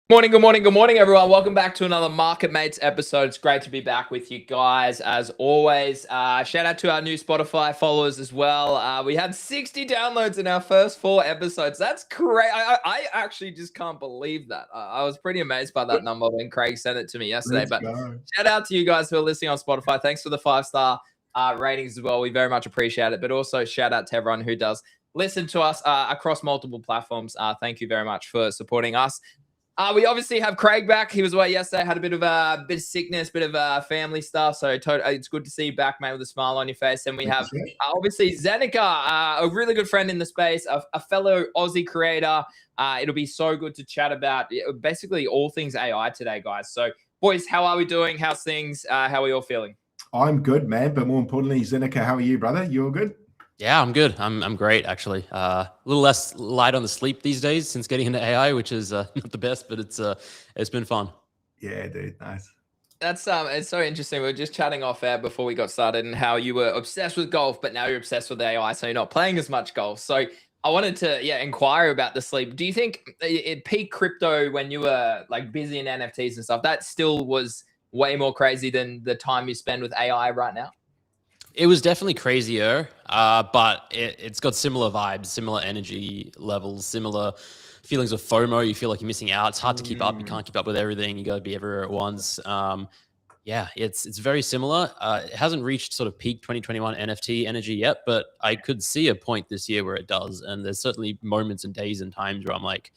Morning, good morning, good morning, everyone. Welcome back to another Market Mates episode. It's great to be back with you guys, as always. Shout out to our new Spotify followers as well. We had 60 downloads in our first 4 episodes. That's great. I actually just can't believe that. I was pretty amazed by that number when Craig sent it to me yesterday. But shout out to you guys who are listening on Spotify. Thanks for the 5-star ratings as well. We very much appreciate it. But also shout out to everyone who does listen to us across multiple platforms. Thank you very much for supporting us. We obviously have Craig back. He was away yesterday, had a bit of sickness, bit of family stuff. So it's good to see you back, mate, with a smile on your face. And we have obviously Zeneca, a really good friend in the space, a fellow Aussie creator. It'll be so good to chat about basically all things AI today, guys. So, boys, how are we doing? How's things? How are we all feeling? I'm good, man. But more importantly, Zeneca, how are you, brother? You all good? Yeah, I'm good. I'm great, actually. A little less light on the sleep these days since getting into AI, which is not the best, but it's been fun. Yeah, dude, nice. That's it's so interesting. We were just chatting off air before we got started, and how you were obsessed with golf, but now you're obsessed with AI, so you're not playing as much golf. So I wanted to inquire about the sleep. Do you think it peak crypto when you were like busy in NFTs and stuff, that still was way more crazy than the time you spend with AI right now? It was definitely crazier, but it's got similar vibes, similar energy levels, similar feelings of FOMO. You feel like you're missing out. It's hard to keep up. You can't keep up with everything. You got to be everywhere at once. Yeah, it's very similar. It hasn't reached sort of peak 2021 NFT energy yet, but I could see a point this year where it does. And there's certainly moments and days and times where I'm like,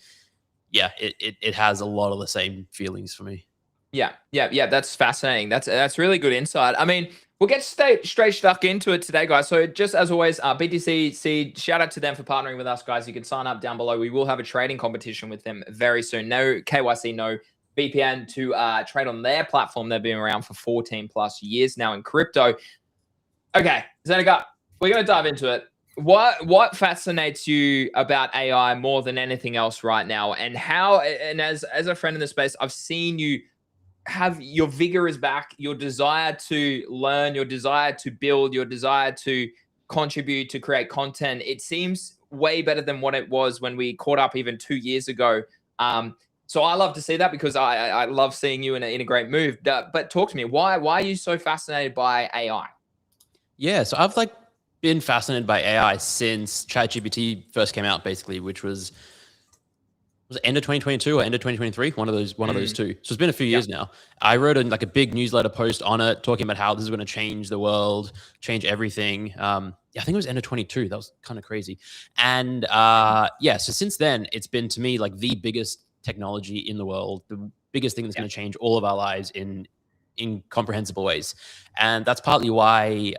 yeah, it has a lot of the same feelings for me. Yeah. That's fascinating. That's really good insight. I mean, we'll get straight stuck into it today, guys. So just as always, BTC Seed, shout out to them for partnering with us, guys. You can sign up down below. We will have a trading competition with them very soon. No KYC, no VPN to trade on their platform. They've been around for 14 plus years now in crypto. Okay, Zeneca, we're going to dive into it. What fascinates you about AI more than anything else right now? And how, and as a friend in the space, I've seen you have your vigor is back, your desire to learn, your desire to build, your desire to contribute, to create content. It seems way better than what it was when we caught up even 2 years ago. So I love to see that, because I love seeing you in a great move. But talk to me, why are you so fascinated by AI? Yeah, so I've been fascinated by AI since ChatGPT first came out, basically, which was it end of 2022 or end of 2023? One of those two. So it's been a few years now. I wrote a big newsletter post on it, talking about how this is going to change the world, change everything. I think it was end of 22. That was kind of crazy. And so since then, it's been, to me, like the biggest technology in the world, the biggest thing that's going to change all of our lives in incomprehensible ways. And that's partly why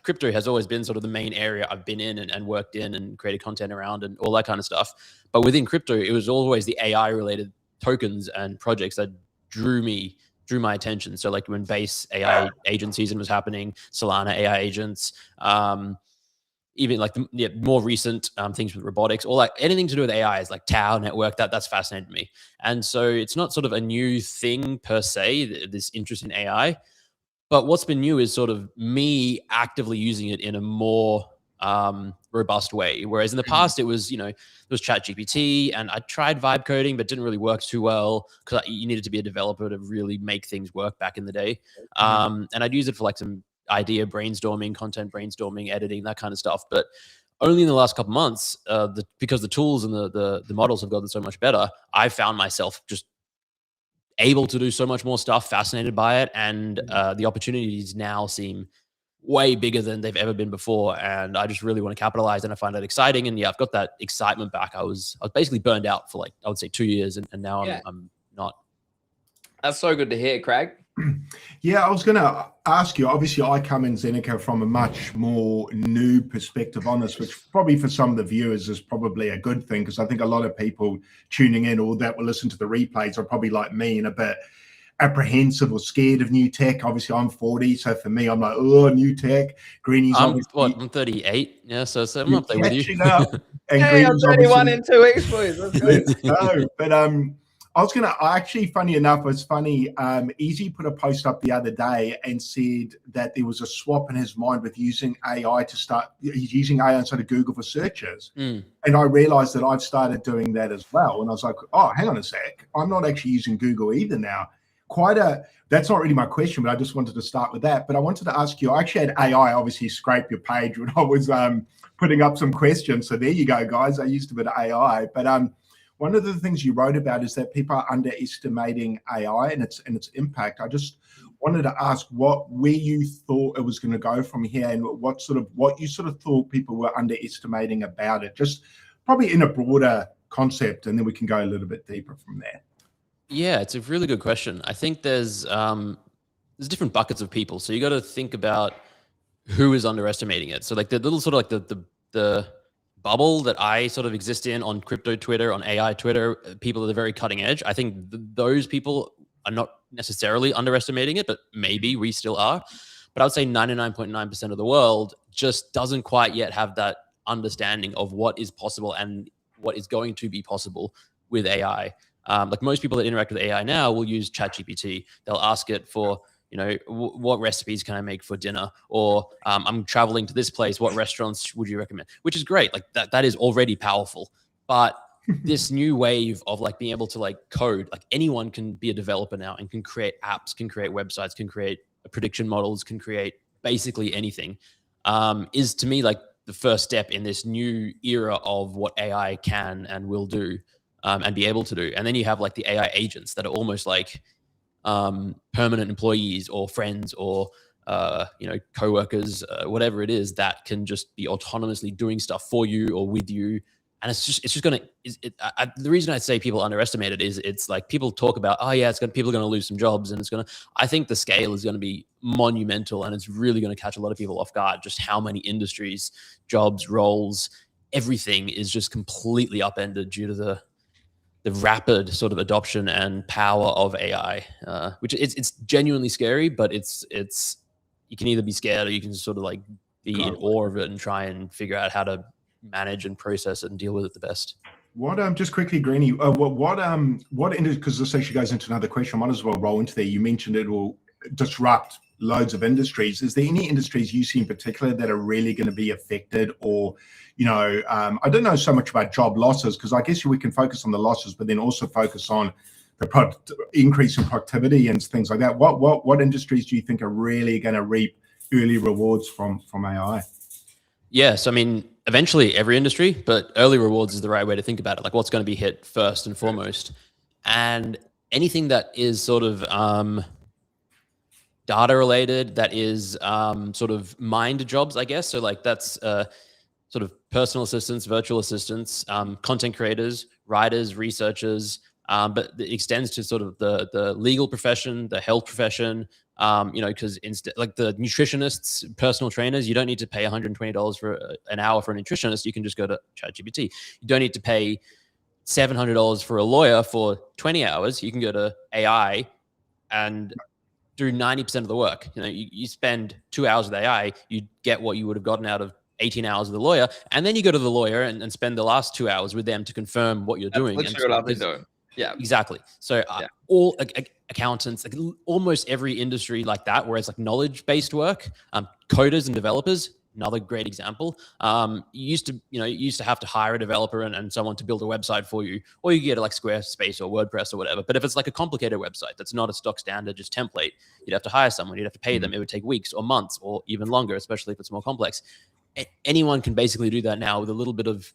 crypto has always been sort of the main area I've been in and worked in and created content around and all that kind of stuff. But within crypto, it was always the AI related tokens and projects that drew my attention. So like when Base AI agent season was happening, Solana AI agents, even like the more recent things with robotics, or like anything to do with AI is like Tau network, that's fascinated me. And so it's not sort of a new thing per se, this interest in AI. But what's been new is sort of me actively using it in a more robust way. Whereas in the past, it was, there was ChatGPT, and I tried vibe coding, but didn't really work too well, because you needed to be a developer to really make things work back in the day. And I'd use it for like some idea brainstorming, content brainstorming, editing, that kind of stuff. But only in the last couple months, because the tools and the models have gotten so much better, I found myself just able to do so much more stuff, fascinated by it, and the opportunities now seem way bigger than they've ever been before, and I just really want to capitalize, and I find that exciting. And yeah, I've got that excitement back. I was basically burned out for I would say 2 years, and now I'm not. That's so good to hear, Craig. Yeah, I was going to ask you, obviously I come in, Zeneca, from a much more new perspective on this, which probably for some of the viewers is probably a good thing, because I think a lot of people tuning in or that will listen to the replays are probably like me and a bit apprehensive or scared of new tech. Obviously I'm 40, so for me I'm like, oh, new tech. Greeny's I'm 38, yeah, so I'm up there with you. And hey, I'm 31 in 2 weeks, please. Let's go. Let's go. But actually, funny enough, it's funny. Easy put a post up the other day and said that there was a swap in his mind with using AI he's using AI instead of Google for searches. And I realized that I've started doing that as well. And I was like, oh, hang on a sec. I'm not actually using Google either now. That's not really my question, but I just wanted to start with that. But I wanted to ask you, I actually had AI obviously scrape your page when I was putting up some questions. So there you go, guys. I used a bit of AI, but one of the things you wrote about is that people are underestimating AI and its impact. I just wanted to ask where you thought it was going to go from here, and what you sort of thought people were underestimating about it, just probably in a broader concept, and then we can go a little bit deeper from there. Yeah, it's a really good question. I think there's different buckets of people, so you got to think about who is underestimating it. So like the little sort of like the bubble that I sort of exist in on crypto Twitter, on AI Twitter, people that are very cutting edge. I think those people are not necessarily underestimating it, but maybe we still are. But I would say 99.9% of the world just doesn't quite yet have that understanding of what is possible and what is going to be possible with AI. Like most people that interact with AI now will use ChatGPT. They'll ask it for, what recipes can I make for dinner? Or I'm traveling to this place. What restaurants would you recommend? Which is great. Like that is already powerful. But this new wave of like being able to like code, like anyone can be a developer now and can create apps, can create websites, can create prediction models, can create basically anything, is to me like the first step in this new era of what AI can and will do, and be able to do. And then you have like the AI agents that are almost like permanent employees or friends or co-workers, whatever it is, that can just be autonomously doing stuff for you or with you. And it's just gonna. The reason I say people underestimate it is it's like people talk about, oh yeah, people are gonna lose some jobs, and I think the scale is gonna be monumental, and it's really gonna catch a lot of people off guard. Just how many industries, jobs, roles, everything is just completely upended due to the rapid sort of adoption and power of AI, which it's genuinely scary, but it's you can either be scared or you can sort of like be in awe of it and try and figure out how to manage and process it and deal with it the best. What just quickly, Greeny, because this actually goes into another question. I might as well roll into there. You mentioned it will disrupt loads of industries. Is there any industries you see in particular that are really going to be affected, or I don't know so much about job losses, because I guess we can focus on the losses, but then also focus on the increase in productivity and things like that. What industries do you think are really going to reap early rewards from AI? Yes, I mean, eventually every industry, but early rewards is the right way to think about it. Like what's going to be hit first and foremost, and anything that is sort of data related, that is sort of mind jobs, I guess. So like that's sort of personal assistants, virtual assistants, content creators, writers, researchers, but it extends to sort of the legal profession, the health profession, because instead, like the nutritionists, personal trainers, you don't need to pay $120 for an hour for a nutritionist. You can just go to ChatGPT. You don't need to pay $700 for a lawyer for 20 hours. You can go to AI and do 90% of the work. You spend 2 hours with AI, you get what you would have gotten out of 18 hours with the lawyer, and then you go to the lawyer and spend the last 2 hours with them to confirm what you're doing. That's literally what I've been doing. Yeah, exactly. So all accountants, like almost every industry like that, where it's like knowledge-based work, coders and developers, another great example. You used to have to hire a developer and someone to build a website for you, or you get like Squarespace or WordPress or whatever. But if it's like a complicated website that's not a stock standard, just template, you'd have to hire someone, you'd have to pay them. It would take weeks or months or even longer, especially if it's more complex. Anyone can basically do that now with a little bit of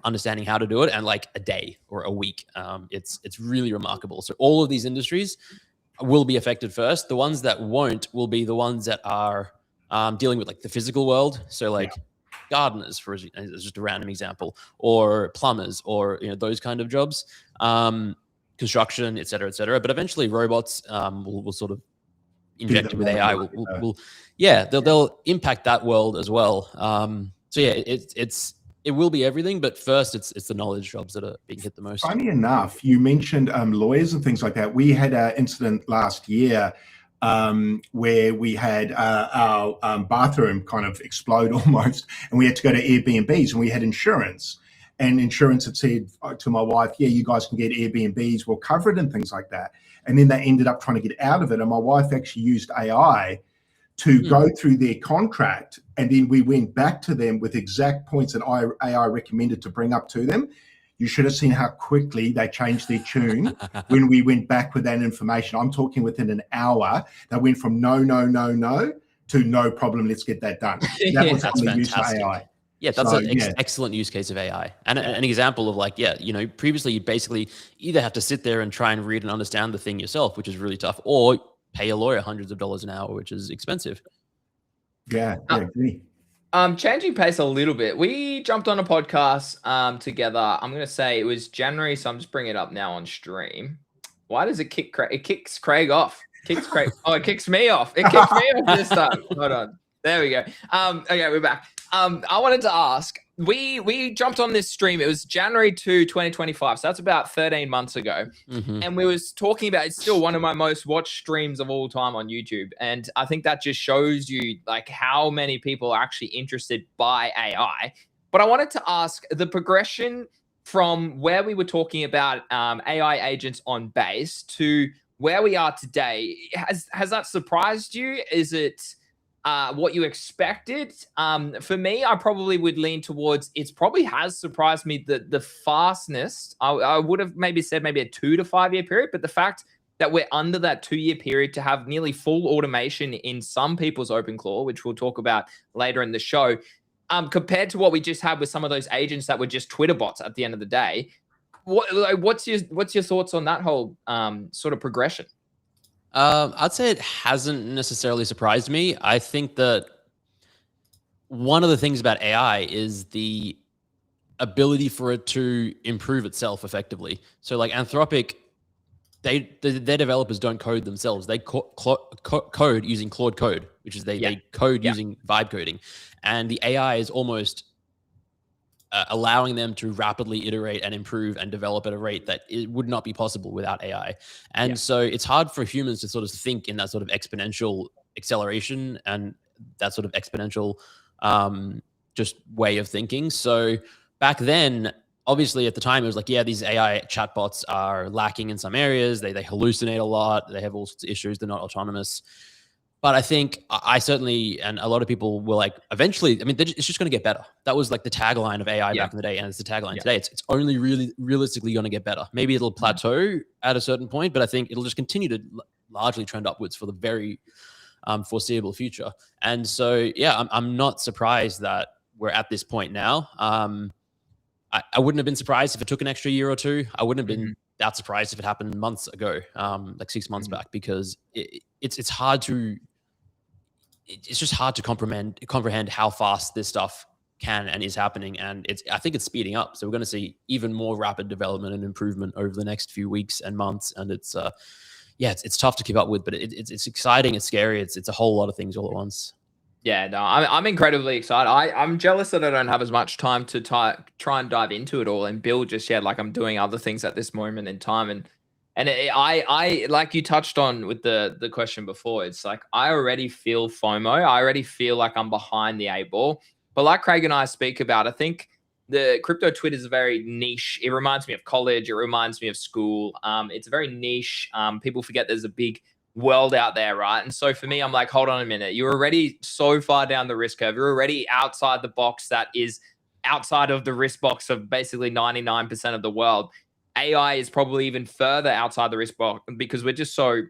understanding how to do it, and like a day or a week. It's really remarkable. So all of these industries will be affected first. The ones that won't will be the ones that are dealing with like the physical world. So like gardeners, for just a random example, or plumbers, or those kind of jobs, construction, et cetera, et cetera. But eventually robots will sort of injected with AI they'll impact that world as well. So yeah, it will be everything, but first it's the knowledge jobs that are being hit the most. Funny enough, you mentioned lawyers and things like that. We had an incident last year where we had our bathroom kind of explode almost, and we had to go to Airbnbs, and we had insurance. and insurance had said to my wife, yeah, you guys can get Airbnbs, we'll cover it and things like that. And then they ended up trying to get out of it. And my wife actually used AI to go through their contract. And then we went back to them with exact points that AI recommended to bring up to them. You should have seen how quickly they changed their tune when we went back with that information. I'm talking within an hour, they went from no to no problem, let's get that done. That was That's on the use of fantastic. AI. Yeah, that's So, an excellent use case of AI. And an example of like, yeah, you know, previously you basically either have to sit there and try and read and understand the thing yourself, which is really tough, or pay a lawyer hundreds of dollars an hour, which is expensive. Yeah. Changing pace a little bit. We jumped on a podcast together. I'm going to say it was January, so I'm just bringing it up now on stream. Why does it kick Craig? It kicks Craig off. Kicks Craig. Oh, it kicks me off. It kicks me off this time. Hold on. There we go. Okay, we're back. I wanted to ask, we jumped on this stream. It was January 2, 2025. So that's about 13 months ago. And we was talking about, it's still one of my most watched streams of all time on YouTube. And I think that just shows you like how many people are actually interested by AI. But I wanted to ask the progression from where we were talking about AI agents on base to where we are today. Has that surprised you? Is it what you expected? For me, I probably would lean towards it's probably has surprised me the fastness. I would have maybe said maybe a 2 to 5 year period, but the fact that we're under that 2 year period to have nearly full automation in some people's OpenClaw, which we'll talk about later in the show, compared to what we just had with some of those agents that were just Twitter bots at the end of the day. What's your thoughts on that whole sort of progression? I'd say it hasn't necessarily surprised me. I think that one of the things about AI is the ability for it to improve itself effectively. So like Anthropic, their developers don't code themselves. They code using Claude code, which is they code using vibe coding. And the AI is almost allowing them to rapidly iterate and improve and develop at a rate that it would not be possible without AI. And so it's hard for humans to sort of think in that sort of exponential acceleration and that sort of exponential just way of thinking. So back then, obviously at the time, it was like, yeah, these AI chatbots are lacking in some areas. They hallucinate a lot. They have all sorts of issues. They're not autonomous. But I think I certainly, and a lot of people were like, eventually, I mean, it's just going to get better. That was like the tagline of AI back in the day, and it's the tagline today. It's only really realistically going to get better. Maybe it'll plateau at a certain point, but I think it'll just continue to largely trend upwards for the very foreseeable future. And so, yeah, I'm not surprised that we're at this point now. I wouldn't have been surprised if it took an extra year or two. I wouldn't have been that surprised if it happened months ago, like 6 months back, because it's hard to. It's just hard to comprehend how fast this stuff can and is happening. And I think it's speeding up. So we're going to see even more rapid development and improvement over the next few weeks and months. And it's tough to keep up with, but it's exciting. It's scary. It's a whole lot of things all at once. Yeah, no, I'm incredibly excited. I'm jealous that I don't have as much time to try and dive into it all and build just yet. Like I'm doing other things at this moment in time. And I like you touched on with the question before, it's like I already feel FOMO. I already feel like I'm behind the 8 ball. But like Craig and I speak about, I think the crypto Twitter is a very niche. It reminds me of college. It reminds me of school. It's very niche. People forget there's a big world out there, right? And so for me, I'm like, hold on a minute. You're already so far down the risk curve. You're already outside the box that is outside of the risk box of basically 99% of the world. AI is probably even further outside the risk box because we're just so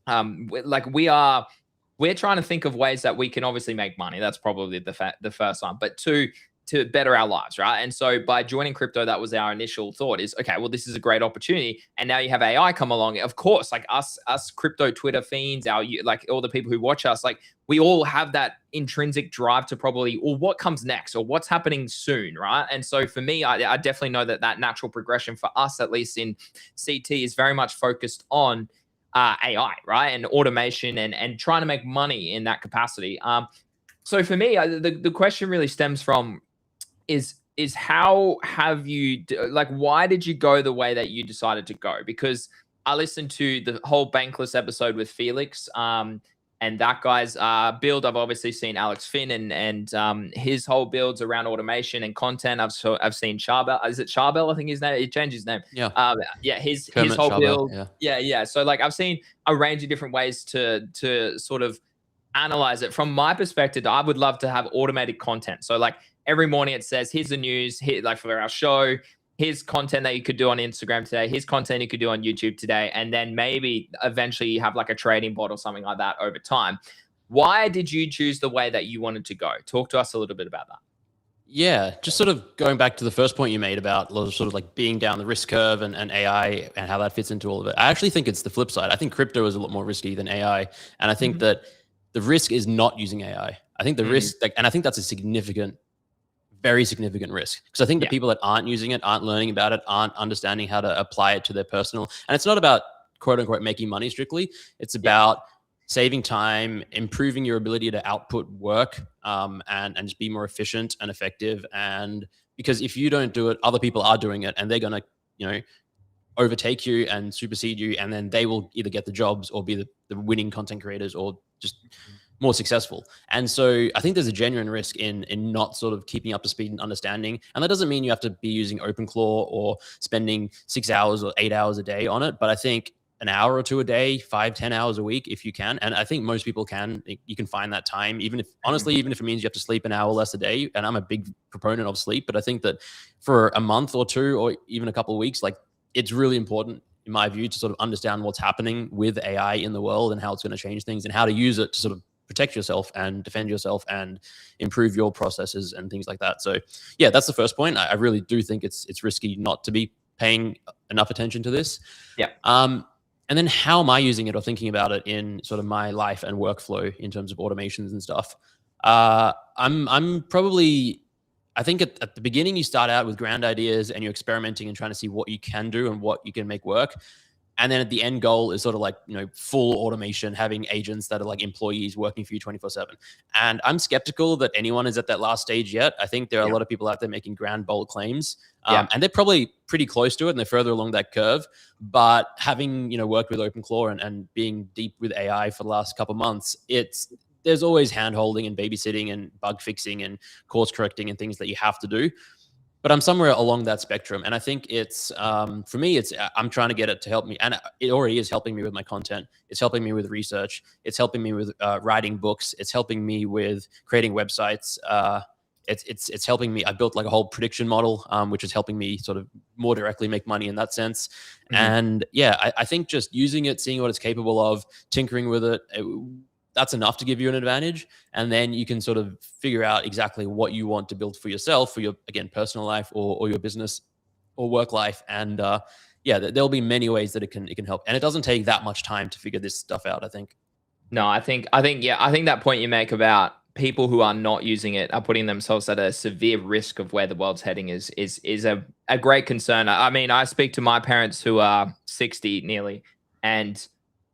we're trying to think of ways that we can obviously make money. That's probably the first one, but to better our lives, right? And so by joining crypto, that was our initial thought is, okay, well, this is a great opportunity. And now you have AI come along. Of course, like us crypto Twitter fiends, like all the people who watch us, like we all have that intrinsic drive to probably, well, what comes next or what's happening soon, right? And so for me, I definitely know that natural progression for us, at least in CT, is very much focused on AI, right? And automation and trying to make money in that capacity. So for me, the question really stems from is how have you, like, why did you go the way that you decided to go? Because I listened to the whole Bankless episode with Felix, and And that guy's build, I've obviously seen Alex Finn and his whole builds around automation and content. I've seen Charbel. Is it Charbel? I think his name. He changed his name. Yeah. Yeah. His Kermit whole Charbel, build. yeah. Yeah. So like I've seen a range of different ways to sort of analyze it. From my perspective, I would love to have automated content. So like every morning it says, here's the news, here, like for our show, here's content that you could do on Instagram today, here's content you could do on YouTube today. And then maybe eventually you have like a trading bot or something like that over time. Why did you choose the way that you wanted to go? Talk to us a little bit about that. Yeah, just sort of going back to the first point you made about sort of like being down the risk curve and AI and how that fits into all of it. I actually think it's the flip side. I think crypto is a lot more risky than AI. And I think that the risk is not using AI. I think the risk, and I think that's a significant, very significant risk. Because I think the people that aren't using it, aren't learning about it, aren't understanding how to apply it to their personal. And it's not about quote unquote making money strictly. It's about saving time, improving your ability to output work, and just be more efficient and effective. And because if you don't do it, other people are doing it, and they're going to, overtake you and supersede you, and then they will either get the jobs or be the winning content creators or just more successful. And so I think there's a genuine risk in not sort of keeping up to speed and understanding. And that doesn't mean you have to be using OpenClaw or spending 6 hours or 8 hours a day on it. But I think an hour or two a day, 5-10 hours a week, if you can. And I think most people can, you can find that time, even if it means you have to sleep an hour less a day. And I'm a big proponent of sleep, but I think that for a month or two, or even a couple of weeks, like it's really important in my view to sort of understand what's happening with AI in the world and how it's going to change things and how to use it to sort of protect yourself and defend yourself and improve your processes and things like that. So yeah, that's the first point. I really do think it's risky not to be paying enough attention to this. Yeah. And then how am I using it or thinking about it in sort of my life and workflow in terms of automations and stuff? I'm probably, I think at the beginning, you start out with grand ideas and you're experimenting and trying to see what you can do and what you can make work. And then at the end goal is sort of like, full automation, having agents that are like employees working for you 24/7. And I'm skeptical that anyone is at that last stage yet. I think there are a lot of people out there making grand, bold claims. And they're probably pretty close to it and they're further along that curve. But having, worked with OpenClaw and being deep with AI for the last couple of months, there's always hand-holding and babysitting and bug fixing and course correcting and things that you have to do. But I'm somewhere along that spectrum. And I think it's, for me, I'm trying to get it to help me. And it already is helping me with my content. It's helping me with research. It's helping me with writing books. It's helping me with creating websites. It's helping me. I built like a whole prediction model, which is helping me sort of more directly make money in that sense. And yeah, I think just using it, seeing what it's capable of, tinkering with it, that's enough to give you an advantage. And then you can sort of figure out exactly what you want to build for yourself, for your, again, personal life or your business or work life. And yeah, there'll be many ways that it can help. And it doesn't take that much time to figure this stuff out, I think. No, I think that point you make about people who are not using it are putting themselves at a severe risk of where the world's heading is a great concern. I mean, I speak to my parents who are 60 nearly, and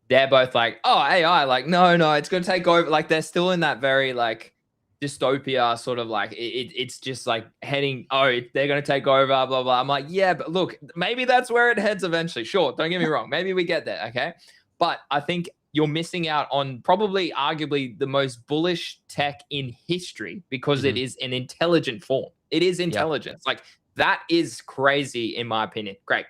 they're both like, oh, AI, like, no, it's going to take over. Like, they're still in that very, like, dystopia sort of like, it's just like heading, oh, they're going to take over, blah, blah. I'm like, yeah, but look, maybe that's where it heads eventually. Sure, don't get me wrong. Maybe we get there, okay? But I think you're missing out on probably arguably the most bullish tech in history because it is an intelligent form. It is intelligence. Like, that is crazy, in my opinion. Great.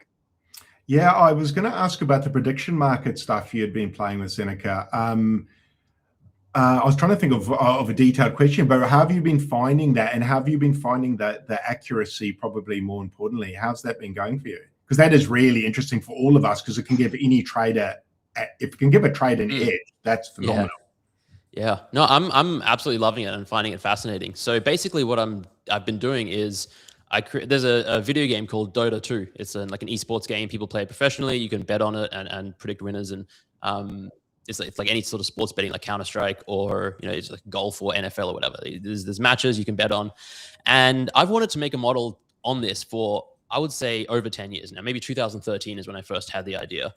Yeah, I was going to ask about the prediction market stuff you had been playing with Seneca. I was trying to think of a detailed question, but how have you been finding that? And have you been finding that the accuracy, probably more importantly, how's that been going for you? Because that is really interesting for all of us, because it can give any trader, if it can give a trader an edge, that's phenomenal. Yeah, no, I'm absolutely loving it and finding it fascinating. So basically what I've been doing is there's a video game called Dota 2. It's like an esports game. People play it professionally. You can bet on it and predict winners. And it's like any sort of sports betting, like Counter-Strike or it's like golf or NFL or whatever. There's matches you can bet on. And I've wanted to make a model on this for, I would say, over 10 years now. Maybe 2013 is when I first had the idea.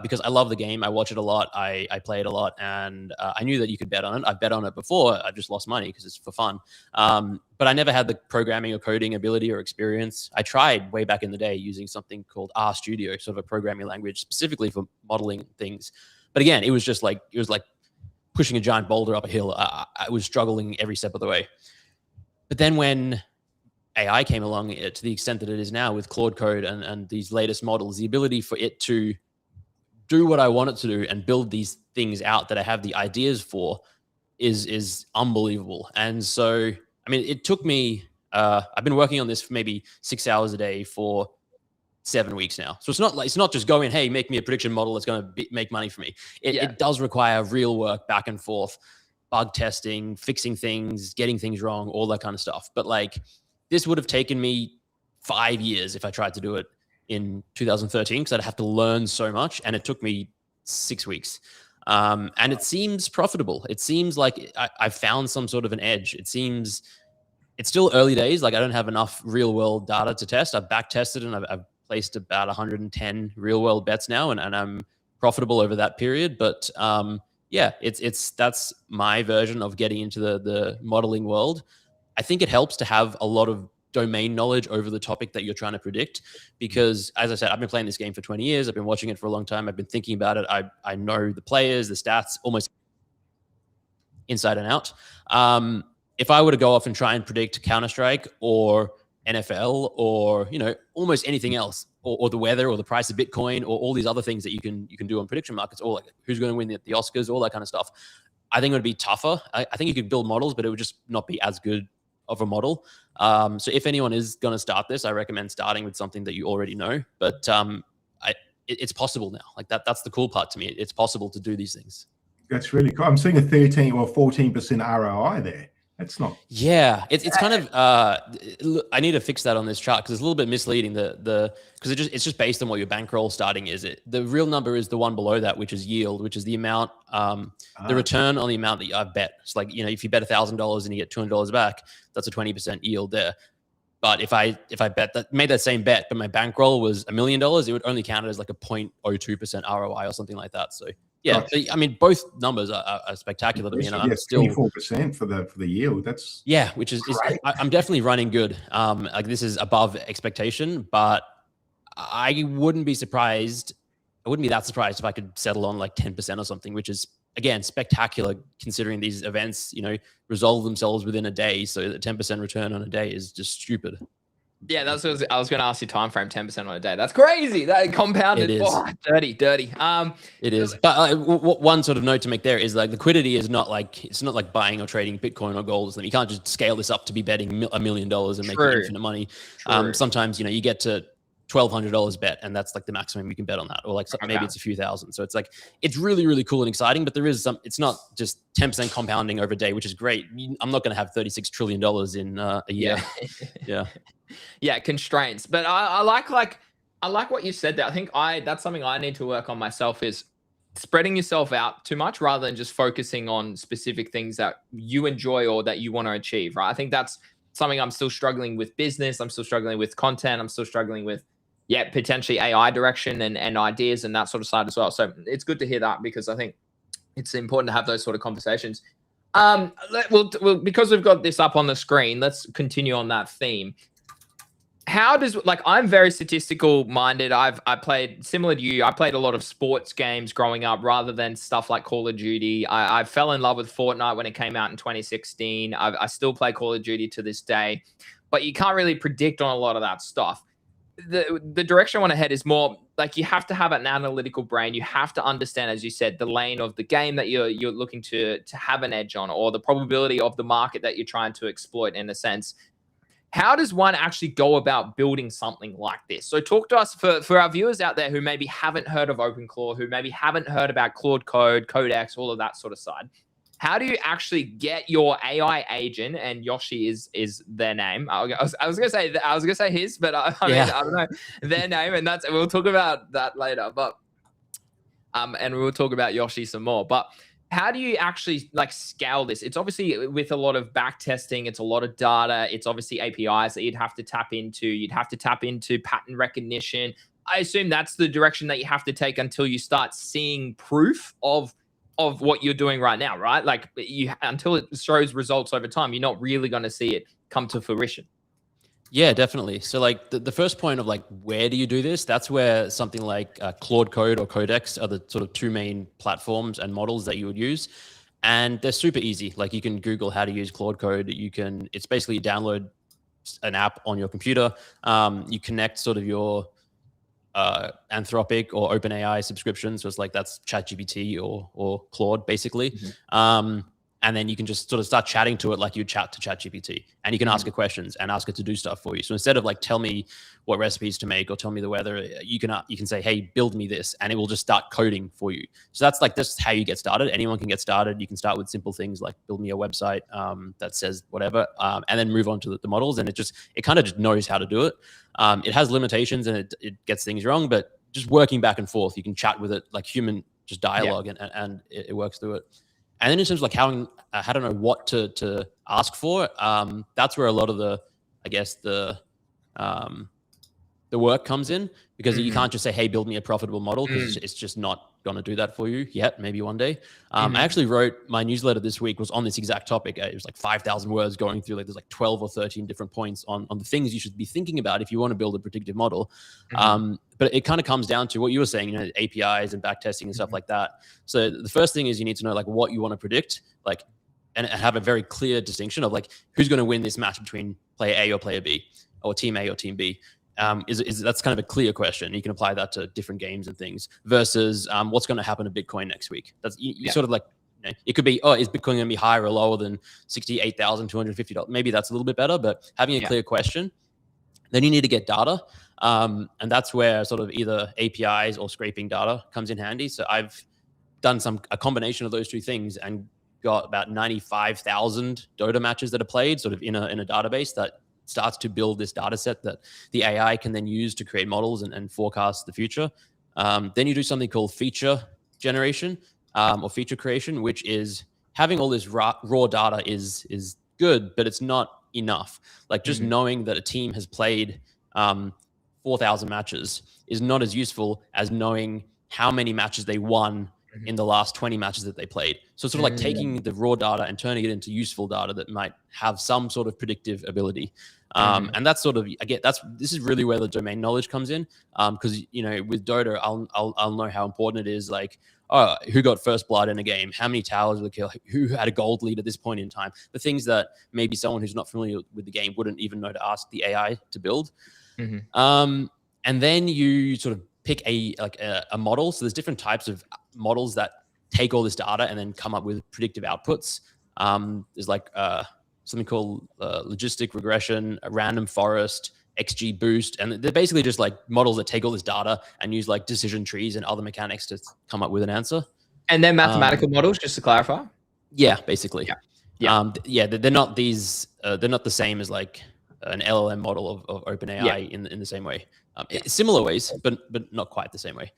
Because I love the game. I watch it a lot. I play it a lot. And I knew that you could bet on it. I've bet on it before. I've just lost money because it's for fun. But I never had the programming or coding ability or experience. I tried way back in the day using something called RStudio, sort of a programming language specifically for modeling things. But again, it was like pushing a giant boulder up a hill. I was struggling every step of the way. But then when AI came along to the extent that it is now with Claude Code and these latest models, the ability for it to do what I want it to do and build these things out that I have the ideas for is unbelievable. And so, I mean, it took me, I've been working on this for maybe 6 hours a day for 7 weeks now. So it's not just going, hey, make me a prediction model that's going to make money for me. It does require real work back and forth, bug testing, fixing things, getting things wrong, all that kind of stuff. But like, this would have taken me 5 years if I tried to do it in 2013, because I'd have to learn so much, and it took me 6 weeks. And it seems profitable. It seems like I found some sort of an edge. It seems it's still early days. Like, I don't have enough real world data to test. I've back tested and I've placed about 110 real world bets now, and I'm profitable over that period. But yeah, that's my version of getting into the modeling world. I think it helps to have a lot of domain knowledge over the topic that you're trying to predict, because as I said, I've been playing this game for 20 years. I've been watching it for a long time. I've been thinking about it. I know the players, the stats, almost inside and out. If I were to go off and try and predict Counter-Strike or NFL or, you know, almost anything else, or the weather or the price of Bitcoin or all these other things that you can do on prediction markets, or like who's going to win the Oscars, all that kind of stuff, I think it would be tougher. I think you could build models, but it would just not be as good of a model. So if anyone is going to start this, I recommend starting with something that you already know. But it's possible now. Like that's the cool part to me. It's possible to do these things. That's really cool. I'm seeing a 13 or 14% ROI there. That's not. Yeah, it's kind of. I need to fix that on this chart because it's a little bit misleading. Because it's just based on what your bankroll starting is. The real number is the one below that, which is yield, which is the amount, the return on the amount that I've bet. It's like, you know, if you bet $1,000 and you get $200 back, that's a 20% yield there. But if I made that same bet, but my bankroll was $1 million, it would only count it as like a 0.02% ROI or something like that. So. Yeah, gotcha. I mean, both numbers are spectacular to me, and I'm still 24% for the yield. That's which is I'm definitely running good. Like this is above expectation, but I wouldn't be surprised. I wouldn't be that surprised if I could settle on like 10% or something, which is again spectacular considering these events, you know, resolve themselves within a day. So the 10% return on a day is just stupid. Yeah, that's what I was going to ask you. Time frame 10% on a day. That's crazy. That compounded. It is. Oh, dirty. It is. But one sort of note to make there is like liquidity is not like, it's not like buying or trading Bitcoin or gold or something. You can't just scale this up to be betting $1 million and make infinite money. Sometimes, you know, you get to $1,200 bet, and that's like the maximum you can bet on that, or like maybe it's a few thousand. So it's like, it's really, really cool and exciting, but there is it's not just 10% compounding over a day, which is great. I'm not going to have $36 trillion in a year. Yeah, constraints. But I like what you said there. I think that's something I need to work on myself, is spreading yourself out too much rather than just focusing on specific things that you enjoy or that you want to achieve, right? I think that's something I'm still struggling with business. I'm still struggling with content. I'm still struggling with, potentially AI direction and ideas and that sort of side as well. So it's good to hear that, because I think it's important to have those sort of conversations. Because we've got this up on the screen, let's continue on that theme. I'm very statistical minded. I played similar to you. I played a lot of sports games growing up rather than stuff like Call of Duty. I fell in love with Fortnite when it came out in 2016. I still play Call of Duty to this day, but you can't really predict on a lot of that stuff. The direction I want to head is more like, you have to have an analytical brain. You have to understand, as you said, the lane of the game that you're looking to have an edge on, or the probability of the market that you're trying to exploit, in a sense. How does one actually go about building something like this? So talk to us for our viewers out there who maybe haven't heard of OpenClaw, who maybe haven't heard about Claude Code, Codex, all of that sort of side. How do you actually get your AI agent, and Yoshi is their name? I was gonna say his, but I mean, I don't know their name, and we'll talk about that later. But and we'll talk about Yoshi some more. But how do you actually like scale this? It's obviously with a lot of back testing. It's a lot of data. It's obviously APIs that you'd have to tap into. You'd have to tap into pattern recognition. I assume that's the direction that you have to take until you start seeing proof of what you're doing right now, right? Like until it shows results over time, you're not really going to see it come to fruition. Yeah, definitely. So like the first point of like, where do you do this? That's where something like Claude Code or Codex are the sort of two main platforms and models that you would use. And they're super easy. Like you can Google how to use Claude Code. It's basically download an app on your computer. You connect sort of your Anthropic or OpenAI subscription. So it's like that's ChatGPT or Claude basically. And then you can just sort of start chatting to it like you chat to ChatGPT, and you can ask it questions and ask it to do stuff for you. So instead of like tell me what recipes to make or tell me the weather, you can say, hey, build me this, and it will just start coding for you. So that's how you get started. Anyone can get started. You can start with simple things like build me a website that says whatever, and then move on to the models. And it kind of just knows how to do it. It has limitations and it gets things wrong, but just working back and forth, you can chat with it like human, just dialogue, and it works through it. And then in terms of like how I don't know what to ask for, that's where a lot of the work comes in, because you can't just say, hey, build me a profitable model, because it's just not going to do that for you yet. Maybe one day. I actually wrote my newsletter this week was on this exact topic. It was like 5,000 words going through, like there's like 12 or 13 different points on the things you should be thinking about if you want to build a predictive model. But it kind of comes down to what you were saying, APIs and backtesting and stuff like that. So the first thing is you need to know like what you want to predict, like, and have a very clear distinction of like who's going to win this match between player A or player B, or team A or team B. That's kind of a clear question. You can apply that to different games and things versus what's going to happen to Bitcoin next week. That's you sort of like, it could be, is Bitcoin going to be higher or lower than $68,250? Maybe that's a little bit better, but having a clear question. Then you need to get data. And that's where sort of either APIs or scraping data comes in handy. So I've done a combination of those two things and got about 95,000 Dota matches that are played sort of in a database that starts to build this data set that the AI can then use to create models and forecast the future. Then you do something called feature generation or feature creation, which is having all this raw data is good, but it's not enough. Like just knowing that a team has played 4,000 matches is not as useful as knowing how many matches they won in the last 20 matches that they played. So it's sort of like taking the raw data and turning it into useful data that might have some sort of predictive ability. And that's sort of, again, this is really where the domain knowledge comes in. Because, with Dota, I'll know how important it is, like, who got first blood in a game? How many towers were killed? Who had a gold lead at this point in time? The things that maybe someone who's not familiar with the game wouldn't even know to ask the AI to build. And then you sort of pick a model. So there's different types of models that take all this data and then come up with predictive outputs. There's like something called logistic regression, a random forest, XG boost. And they're basically just like models that take all this data and use like decision trees and other mechanics to come up with an answer. And then mathematical models, just to clarify? Yeah, basically. They're not these, they're not the same as like an LLM model of OpenAI in the same way. Similar ways, but not quite the same way.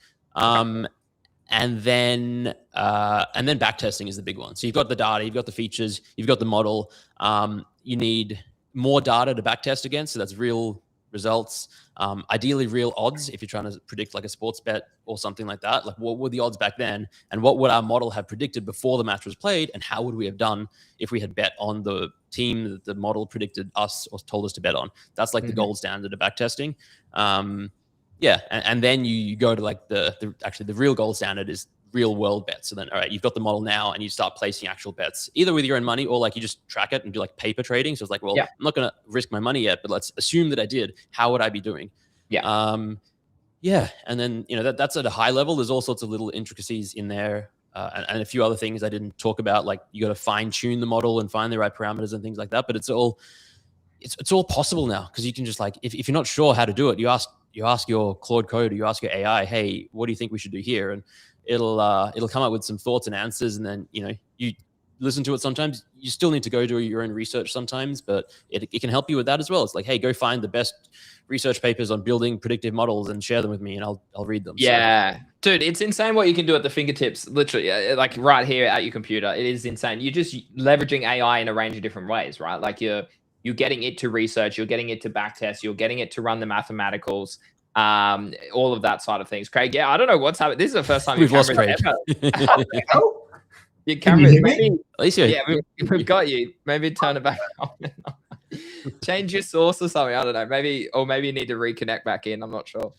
And then backtesting is the big one. So you've got the data, you've got the features, you've got the model. You need more data to backtest against. So that's real results. Ideally real odds if you're trying to predict like a sports bet or something like that. Like what were the odds back then? And what would our model have predicted before the match was played? And how would we have done if we had bet on the team that the model predicted us or told us to bet on? That's like the gold standard of backtesting. And then you go to like the real gold standard is real world bets. So then, all right, you've got the model now and you start placing actual bets, either with your own money or like you just track it and do like paper trading. So it's like, well, I'm not going to risk my money yet, but let's assume that I did. How would I be doing? And then, that's at a high level. There's all sorts of little intricacies in there and a few other things I didn't talk about. Like you got to fine tune the model and find the right parameters and things like that. But it's all possible now because you can just like, if you're not sure how to do it, you ask your Claude Code or you ask your AI, hey, what do you think we should do here? And it'll come up with some thoughts and answers. And then, you listen to it. Sometimes you still need to go do your own research sometimes, but it can help you with that as well. It's like, hey, go find the best research papers on building predictive models and share them with me and I'll read them. Yeah. So. Dude, it's insane what you can do at the fingertips, literally, like right here at your computer. It is insane. You're just leveraging AI in a range of different ways, right? Like you're getting it to research, you're getting it to backtest, you're getting it to run the mathematicals, all of that side of things. Craig, I don't know what's happening. This is the first time we've lost Craig. Your camera, maybe, at least we've got you. Maybe turn it back on. Change your source or something. I don't know. Maybe you need to reconnect back in. I'm not sure.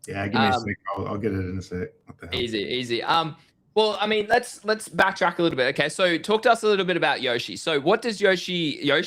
Yeah, give me a sec. I'll get it in a sec. Easy. Well, I mean, let's backtrack a little bit. Okay, so talk to us a little bit about Yoshi. So what does Yoshi? Either or.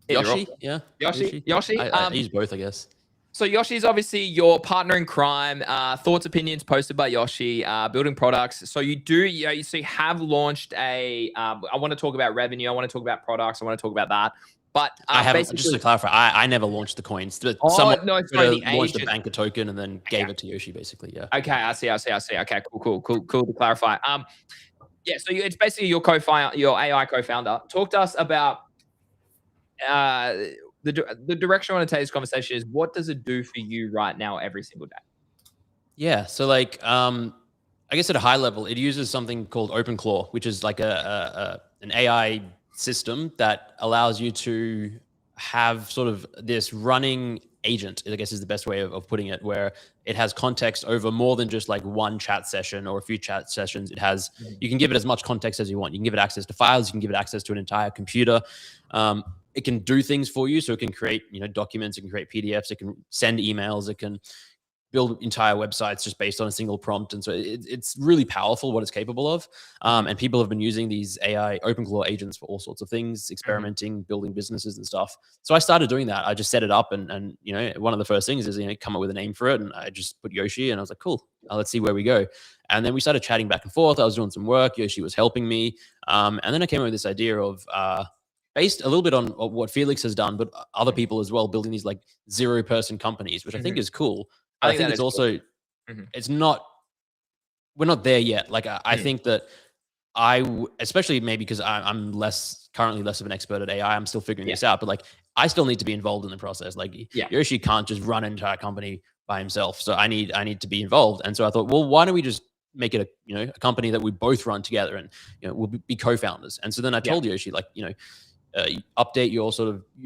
Yoshi, yeah, Yoshi. I use both, I guess. So Yoshi's obviously your partner in crime. Thoughts, opinions posted by Yoshi. Building products. So so you have launched a. I want to talk about revenue. I want to talk about products. I want to talk about that. But I haven't. basically, Just to clarify, I never launched the coins. oh no, sorry, the launched a agent. bank a token and then gave it to Yoshi, basically. Yeah. Okay, I see. Okay, cool to clarify. Yeah, so it's basically your co-founder, your AI co-founder. Talk to us about the direction I want to take this conversation is what does it do for you right now every single day? Yeah. So like, I guess at a high level, it uses something called OpenClaw, which is like an AI system that allows you to have sort of this running agent, I guess is the best way of putting it, where it has context over more than just like one chat session or a few chat sessions. It has, you can give it as much context as you want. You can give it access to files. You can give it access to an entire computer. It can do things for you. So it can create, documents, it can create PDFs, it can send emails, it can build entire websites just based on a single prompt. And so it's really powerful what it's capable of. And people have been using these AI OpenClaw agents for all sorts of things, experimenting, building businesses and stuff. So I started doing that. I just set it up and one of the first things is, come up with a name for it. And I just put Yoshi and I was like, cool, let's see where we go. And then we started chatting back and forth. I was doing some work. Yoshi was helping me. And then I came up with this idea of, based a little bit on what Felix has done, but other people as well, building these like 0-person companies, which I think is cool. I think it's also, it's not, we're not there yet. Like I think that especially maybe because I'm currently less of an expert at AI, I'm still figuring this out, but like I still need to be involved in the process. Like Yoshi can't just run an entire company by himself. So I need to be involved. And so I thought, well, why don't we just make it a company that we both run together and, we'll be co-founders. And so then I told Yoshi, like, update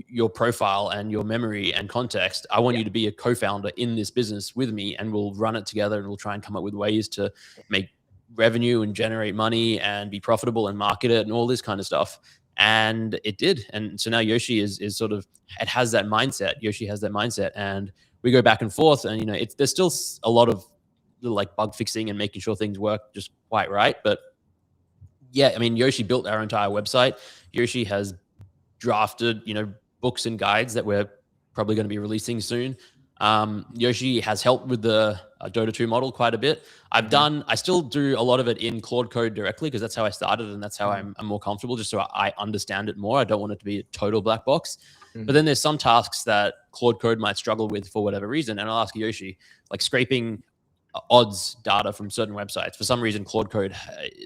your profile and your memory and context. I want you to be a co-founder in this business with me, and we'll run it together and we'll try and come up with ways to make revenue and generate money and be profitable and market it and all this kind of stuff. And it did. And so now Yoshi is sort of, it has that mindset. Yoshi has that mindset, and we go back and forth. And, there's still a lot of little like bug fixing and making sure things work just quite right. But yeah, I mean, Yoshi built our entire website. Yoshi has drafted, books and guides that we're probably going to be releasing soon. Yoshi has helped with the Dota 2 model quite a bit. I still do a lot of it in Claude code directly because that's how I started and that's how I'm more comfortable, just so I understand it more. I don't want it to be a total black box. But then there's some tasks that Claude code might struggle with for whatever reason. And I'll ask Yoshi, like scraping odds data from certain websites. For some reason, Claude code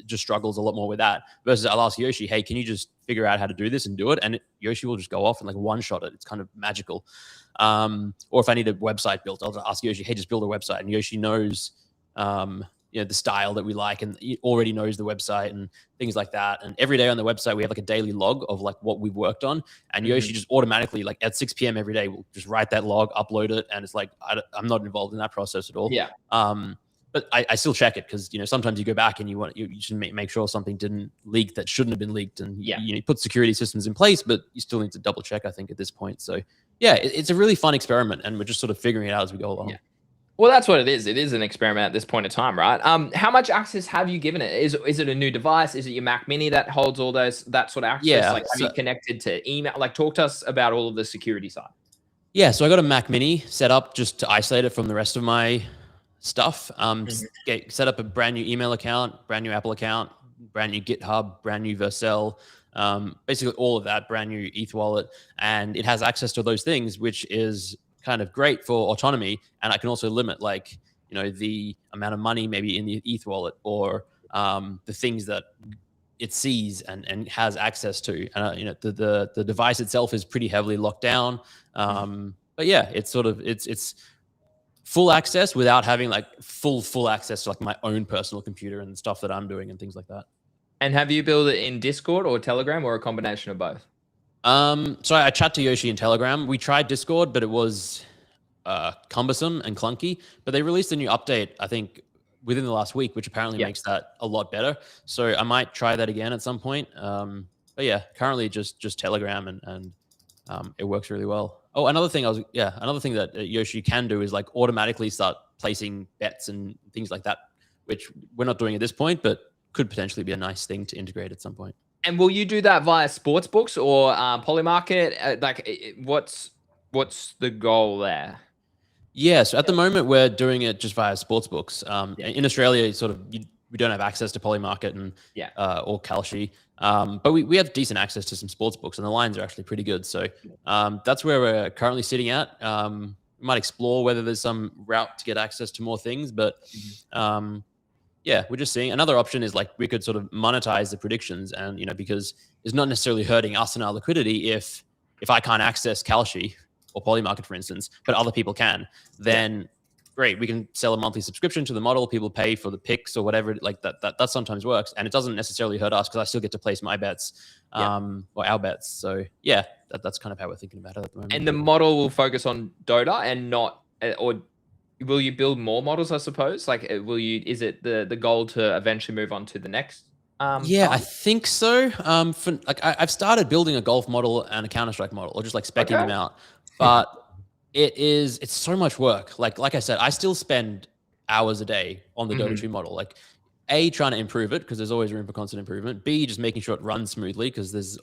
just struggles a lot more with that. Versus I'll ask Yoshi, hey, can you just figure out how to do this and do it? And Yoshi will just go off and like one-shot it. It's kind of magical. Or if I need a website built, I'll ask Yoshi, hey, just build a website. And Yoshi knows, the style that we like, and he already knows the website and things like that. And every day on the website, we have like a daily log of like what we've worked on. And Yoshi just automatically, like at 6 p.m. every day, will just write that log, upload it. And it's like, I'm not involved in that process at all. Yeah. But I still check it because, sometimes you go back and you should make sure something didn't leak that shouldn't have been leaked. And you put security systems in place, but you still need to double check, I think, at this point. So yeah, it's a really fun experiment, and we're just sort of figuring it out as we go along. Yeah. Well, that's what it is. It is an experiment at this point in time, right? How much access have you given it? Is it a new device? Is it your Mac Mini that holds all that sort of access? Yeah, like, have you connected to email? Like, talk to us about all of the security side. Yeah, so I got a Mac Mini set up just to isolate it from the rest of my stuff. Set up a brand new email account, brand new Apple account, brand new GitHub, brand new Vercel, basically all of that, brand new ETH wallet. And it has access to those things, which is kind of great for autonomy. And I can also limit the amount of money maybe in the ETH wallet, or the things that it sees and has access to. The device itself is pretty heavily locked down. But yeah, it's full access without having like full access to like my own personal computer and stuff that I'm doing and things like that. And have you built it in Discord or Telegram, or a combination of both? So I chat to Yoshi in Telegram. We tried Discord, but it was cumbersome and clunky. But they released a new update, I think, within the last week, which apparently makes that a lot better. So I might try that again at some point. But yeah, currently just Telegram, and it works really well. Oh, another thing that Yoshi can do is like automatically start placing bets and things like that which we're not doing at this point, but could potentially be a nice thing to integrate at some point. And will you do that via sports books or Polymarket? What's the goal there? Yeah, so at the moment we're doing it just via sports books. In Australia, we don't have access to Polymarket and or Kalshi, but we have decent access to some sports books, and the lines are actually pretty good. So that's where we're currently sitting at. We might explore whether there's some route to get access to more things, but yeah, we're just seeing. Another option is like we could sort of monetize the predictions, and because it's not necessarily hurting us and our liquidity if I can't access Kalshi or Polymarket, for instance, but other people can, then great, we can sell a monthly subscription to the model. People pay for the picks or whatever, like that sometimes works, and it doesn't necessarily hurt us because I still get to place my bets or our bets. So yeah, that's kind of how we're thinking about it at the moment. And the model will focus on Dota and not, or will you build more models, I suppose? Like, is it the goal to eventually move on to the next? Yeah, I think so. I've started building a golf model and a Counter-Strike model, or just like speccing them out. But it's so much work. Like I said, I still spend hours a day on the Dota 2 model. Like, A, trying to improve it because there's always room for constant improvement. B, just making sure it runs smoothly because there's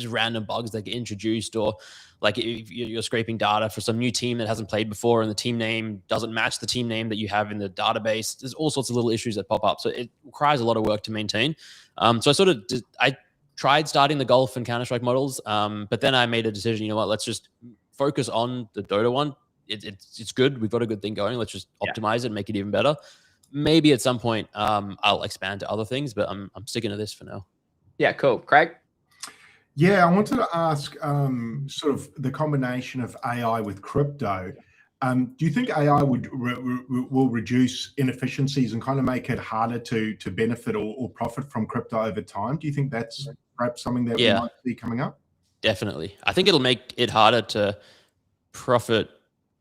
random bugs that get introduced, or like if you're scraping data for some new team that hasn't played before and the team name doesn't match the team name that you have in the database. There's all sorts of little issues that pop up. So it requires a lot of work to maintain. So I tried starting the golf and Counter-Strike models, but then I made a decision, you know what, let's just focus on the Dota one. It's good. We've got a good thing going. Let's just optimize it and make it even better. Maybe at some point I'll expand to other things, but I'm sticking to this for now. Yeah, cool. Craig? Yeah, I wanted to ask sort of the combination of AI with crypto. Do you think AI will reduce inefficiencies and kind of make it harder to benefit or profit from crypto over time? Do you think that's perhaps something that we might see coming up? Definitely. I think it'll make it harder to profit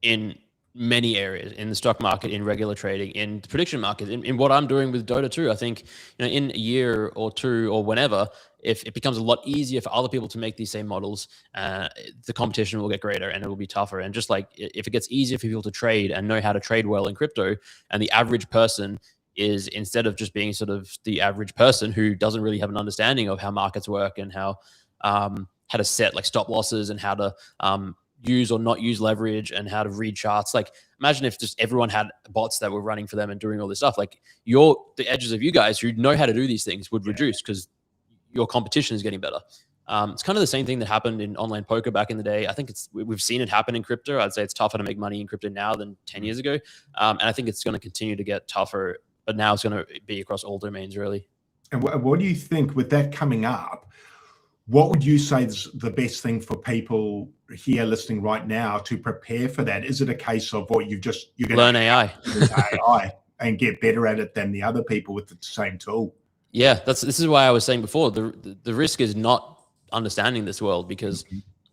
in many areas, in the stock market, in regular trading, in the prediction market, in what I'm doing with Dota 2. I think in a year or two or whenever, if it becomes a lot easier for other people to make these same models, the competition will get greater and it will be tougher. And just like if it gets easier for people to trade and know how to trade well in crypto, and the average person is, instead of just being sort of the average person who doesn't really have an understanding of how markets work and how to set like stop losses and how to use or not use leverage and how to read charts. Like, imagine if just everyone had bots that were running for them and doing all this stuff. Like, the edges of you guys who know how to do these things would reduce because your competition is getting better. It's kind of the same thing that happened in online poker back in the day. I think we've seen it happen in crypto. I'd say it's tougher to make money in crypto now than 10 years ago. And I think it's going to continue to get tougher, but now it's going to be across all domains, really. And what do you think with that coming up? What would you say is the best thing for people here listening right now to prepare for that? Is it a case of what you're going to learn AI and get better at it than the other people with the same tool? Yeah, this is why I was saying before, the risk is not understanding this world, because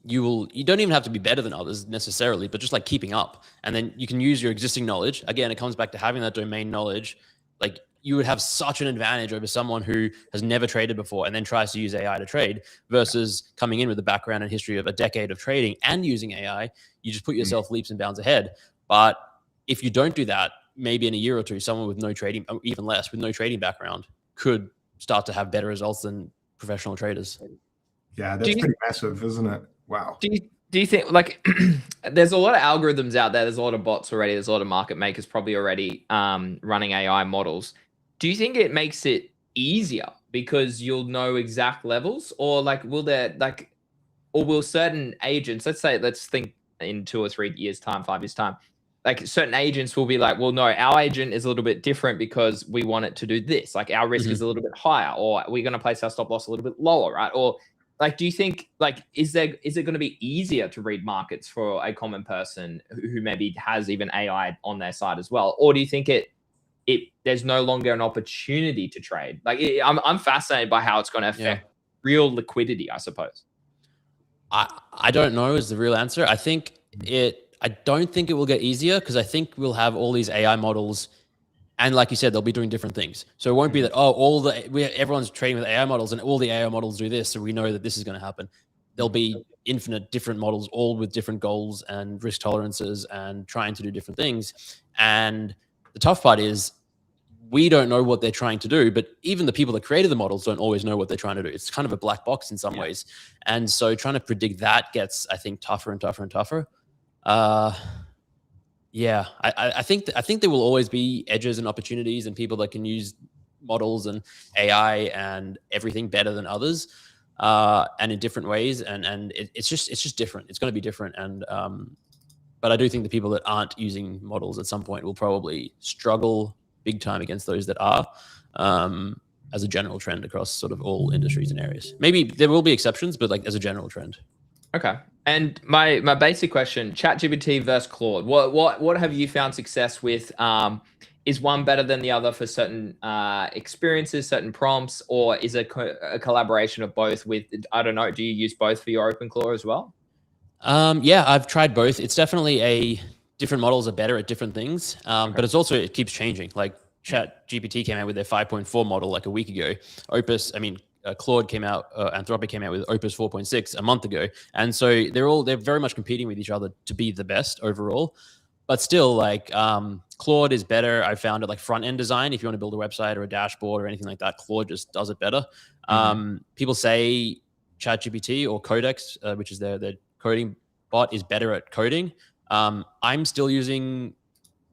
you don't even have to be better than others necessarily, but just like keeping up. And then you can use your existing knowledge. Again, it comes back to having that domain knowledge. Like, you would have such an advantage over someone who has never traded before and then tries to use AI to trade, versus coming in with a background and history of a decade of trading and using AI. You just put yourself leaps and bounds ahead. But if you don't do that, maybe in a year or two, someone with no trading, even less, with no trading background, could start to have better results than professional traders. Yeah, that's pretty massive, isn't it? Wow. Do you think, like, there's a lot of algorithms out there, there's a lot of bots already, there's a lot of market makers probably already running AI models. Do you think it makes it easier because you'll know exact levels, or like will certain agents, let's think in 2 or 3 years time, 5 years time, like certain agents will be like, well, no, our agent is a little bit different because we want it to do this. Like, our risk is a little bit higher, or we're going to place our stop loss a little bit lower, right? Or like, do you think, like, is it going to be easier to read markets for a common person who maybe has even AI on their side as well? Or do you think there's no longer an opportunity to trade? Like, I'm fascinated by how it's going to affect real liquidity, I suppose. I don't know is the real answer. I don't think it will get easier, because I think we'll have all these AI models, and like you said, they'll be doing different things. So it won't be that, everyone's trading with AI models and all the AI models do this, so we know that this is going to happen. There'll be infinite different models, all with different goals and risk tolerances and trying to do different things. And the tough part is, we don't know what they're trying to do, but even the people that created the models don't always know what they're trying to do. It's kind of a black box in some ways. And so trying to predict that gets, I think, tougher and tougher and tougher. Yeah, I think there will always be edges and opportunities and people that can use models and AI and everything better than others, and in different ways. And it's just different. It's going to be different. And but I do think the people that aren't using models at some point will probably struggle big time against those that are, as a general trend across sort of all industries and areas. Maybe there will be exceptions, but like as a general trend. Okay. And my basic question: ChatGPT versus Claude. What have you found success with? Is one better than the other for certain experiences, certain prompts, or is it a collaboration of both? With, I don't know, do you use both for your OpenClaw as well? Yeah, I've tried both. It's definitely different models are better at different things, but it's also, it keeps changing. Like ChatGPT came out with their 5.4 model like a week ago. Claude came out, Anthropic came out with Opus 4.6 a month ago. And so they're very much competing with each other to be the best overall. But still, like, Claude is better. I found it like front end design. If you want to build a website or a dashboard or anything like that, Claude just does it better. People say ChatGPT or Codex, which is their coding bot, is better at coding. I'm still using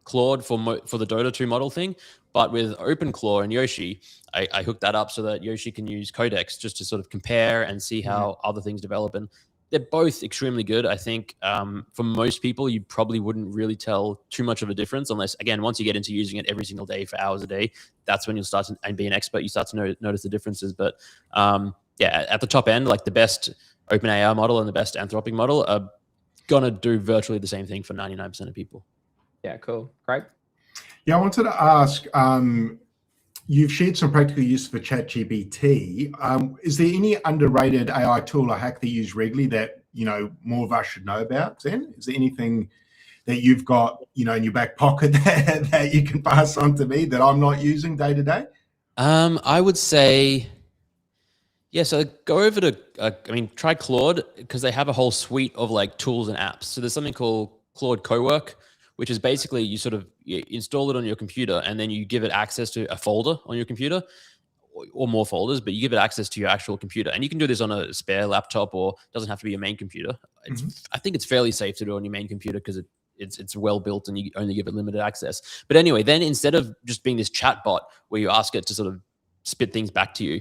Claude for the Dota 2 model thing, but with OpenClaw and Yoshi, I hooked that up so that Yoshi can use Codex just to sort of compare and see how other things develop. And they're both extremely good. I think for most people, you probably wouldn't really tell too much of a difference unless, again, once you get into using it every single day for hours a day, that's when you'll start to, and be an expert, you start to notice the differences. But yeah, at the top end, like the best OpenAI model and the best Anthropic model are going to do virtually the same thing for 99% of people. Yeah, cool. Great. Yeah, I wanted to ask, you've shared some practical use for ChatGPT. Is there any underrated AI tool or hack that you use regularly that, you know, more of us should know about, Zen? Is there anything that you've got, you know, in your back pocket that you can pass on to me that I'm not using day to day? I would say, yeah, so go over to, try Claude, because they have a whole suite of like tools and apps. So there's something called Claude Cowork, which is basically you install it on your computer and then you give it access to a folder on your computer, or more folders, but you give it access to your actual computer. And you can do this on a spare laptop, or it doesn't have to be your main computer. I think it's fairly safe to do on your main computer because it's well built and you only give it limited access. But anyway, then instead of just being this chat bot where you ask it to sort of spit things back to you,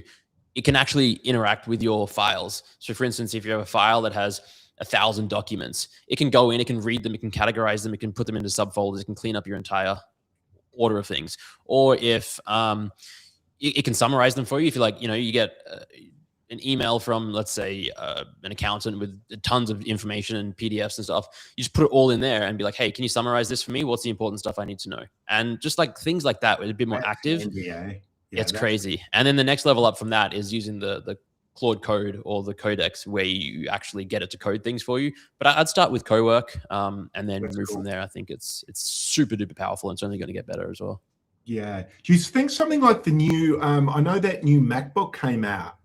it can actually interact with your files. So for instance, if you have a file that has 1,000 documents, it can go in, it can read them, it can categorize them, it can put them into subfolders, it can clean up your entire order of things. Or if it can summarize them for you. If you like, you get an email from, let's say, an accountant with tons of information and PDFs and stuff, you just put it all in there and be like, hey, can you summarize this for me? What's the important stuff I need to know? And just like things like that, with a bit more active. Yeah, it's crazy. And then the next level up from that is using the Claude Code or the Codex, where you actually get it to code things for you. But I'd start with Cowork, and then move from there. I think it's super duper powerful, and it's only going to get better as well. Yeah. Do you think something like the new, I know that new MacBook came out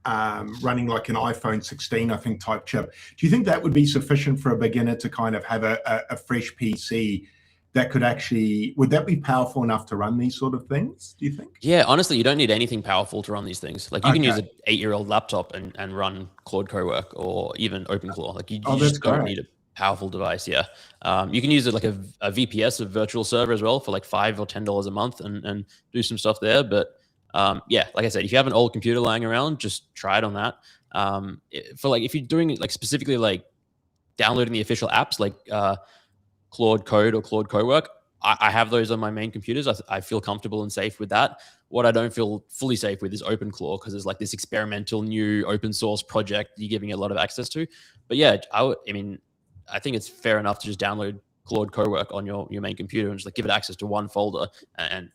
running like an iPhone 16, I think, type chip. Do you think that would be sufficient for a beginner to kind of have a fresh PC that could actually, would that be powerful enough to run these sort of things, do you think? Yeah, honestly, you don't need anything powerful to run these things. Like you can use an 8-year-old laptop and run Claude Cowork or even OpenClaw. Like you just don't need a powerful device. Yeah. You can use it like a VPS, a virtual server as well, for like $5 or $10 a month and do some stuff there. But yeah, like I said, if you have an old computer lying around, just try it on that. For like, if you're doing it like specifically like downloading the official apps, like Claude Code or Claude Cowork, I have those on my main computers. I feel comfortable and safe with that. What I don't feel fully safe with is OpenClaw, because it's like this experimental new open source project you're giving it a lot of access to. But yeah, I think it's fair enough to just download Claude Cowork on your main computer and just like give it access to one folder and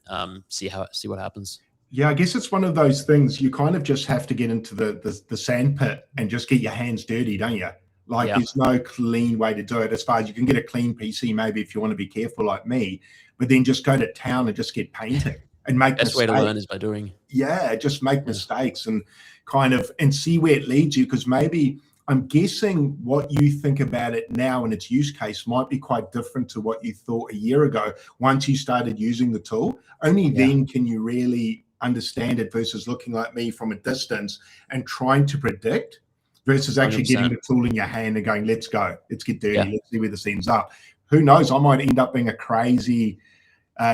see what happens. Yeah, I guess it's one of those things you kind of just have to get into the sandpit and just get your hands dirty, don't you? Like there's no clean way to do it, as far as you can get a clean PC, maybe if you want to be careful like me, but then just go to town and just get painting and make mistakes. Best way to learn is by doing. Yeah, just make mistakes and kind of, and see where it leads you. Because maybe I'm guessing what you think about it now and its use case might be quite different to what you thought a year ago once you started using the tool. Only then can you really understand it versus looking like me from a distance and trying to predict versus actually 100%. getting the tool in your hand and going, let's go, let's get dirty, let's see where this ends up. Who knows? I might end up being a crazy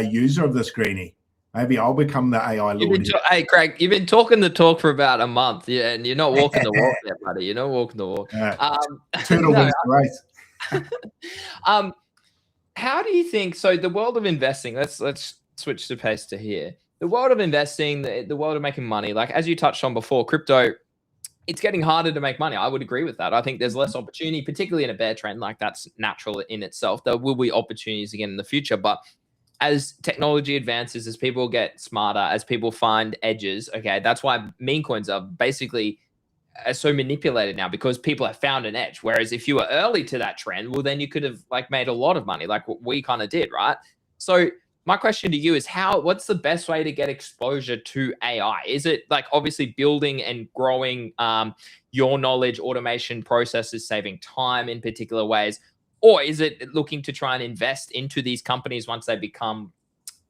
user of this, Greeny. Maybe I'll become the AI lord. Hey, Craig, you've been talking the talk for about a month, and you're not walking the walk yet, buddy. You're not walking the walk. Turtle wins the race. How do you think? So the world of investing. Let's switch the pace to here. The world of investing, the world of making money. Like as you touched on before, crypto. It's getting harder to make money. I would agree with that. I think there's less opportunity, particularly in a bear trend. Like that's natural in itself. There will be opportunities again in the future, but as technology advances, as people get smarter, as people find edges, okay, that's why meme coins are basically so manipulated now because people have found an edge. Whereas if you were early to that trend, well, then you could have like made a lot of money, like what we kind of did, right? So my question to you is what's the best way to get exposure to AI? Is it like obviously building and growing your knowledge, automation processes, saving time in particular ways? Or is it looking to try and invest into these companies once they become,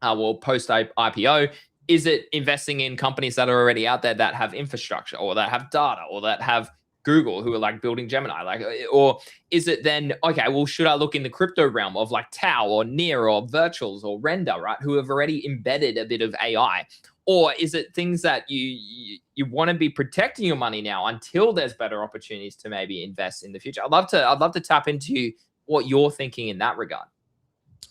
post IPO? Is it investing in companies that are already out there that have infrastructure or that have data or that have Google who are like building Gemini? Or is it then, okay, well, should I look in the crypto realm of like Tau or Near or Virtuals or Render, right? Who have already embedded a bit of AI? Or is it things that you want to be protecting your money now until there's better opportunities to maybe invest in the future? I'd love to tap into what you're thinking in that regard.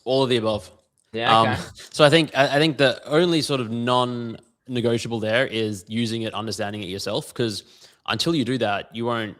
All of the above. Yeah. Okay. So I think the only sort of non-negotiable there is using it, understanding it yourself, because until you do that, you won't.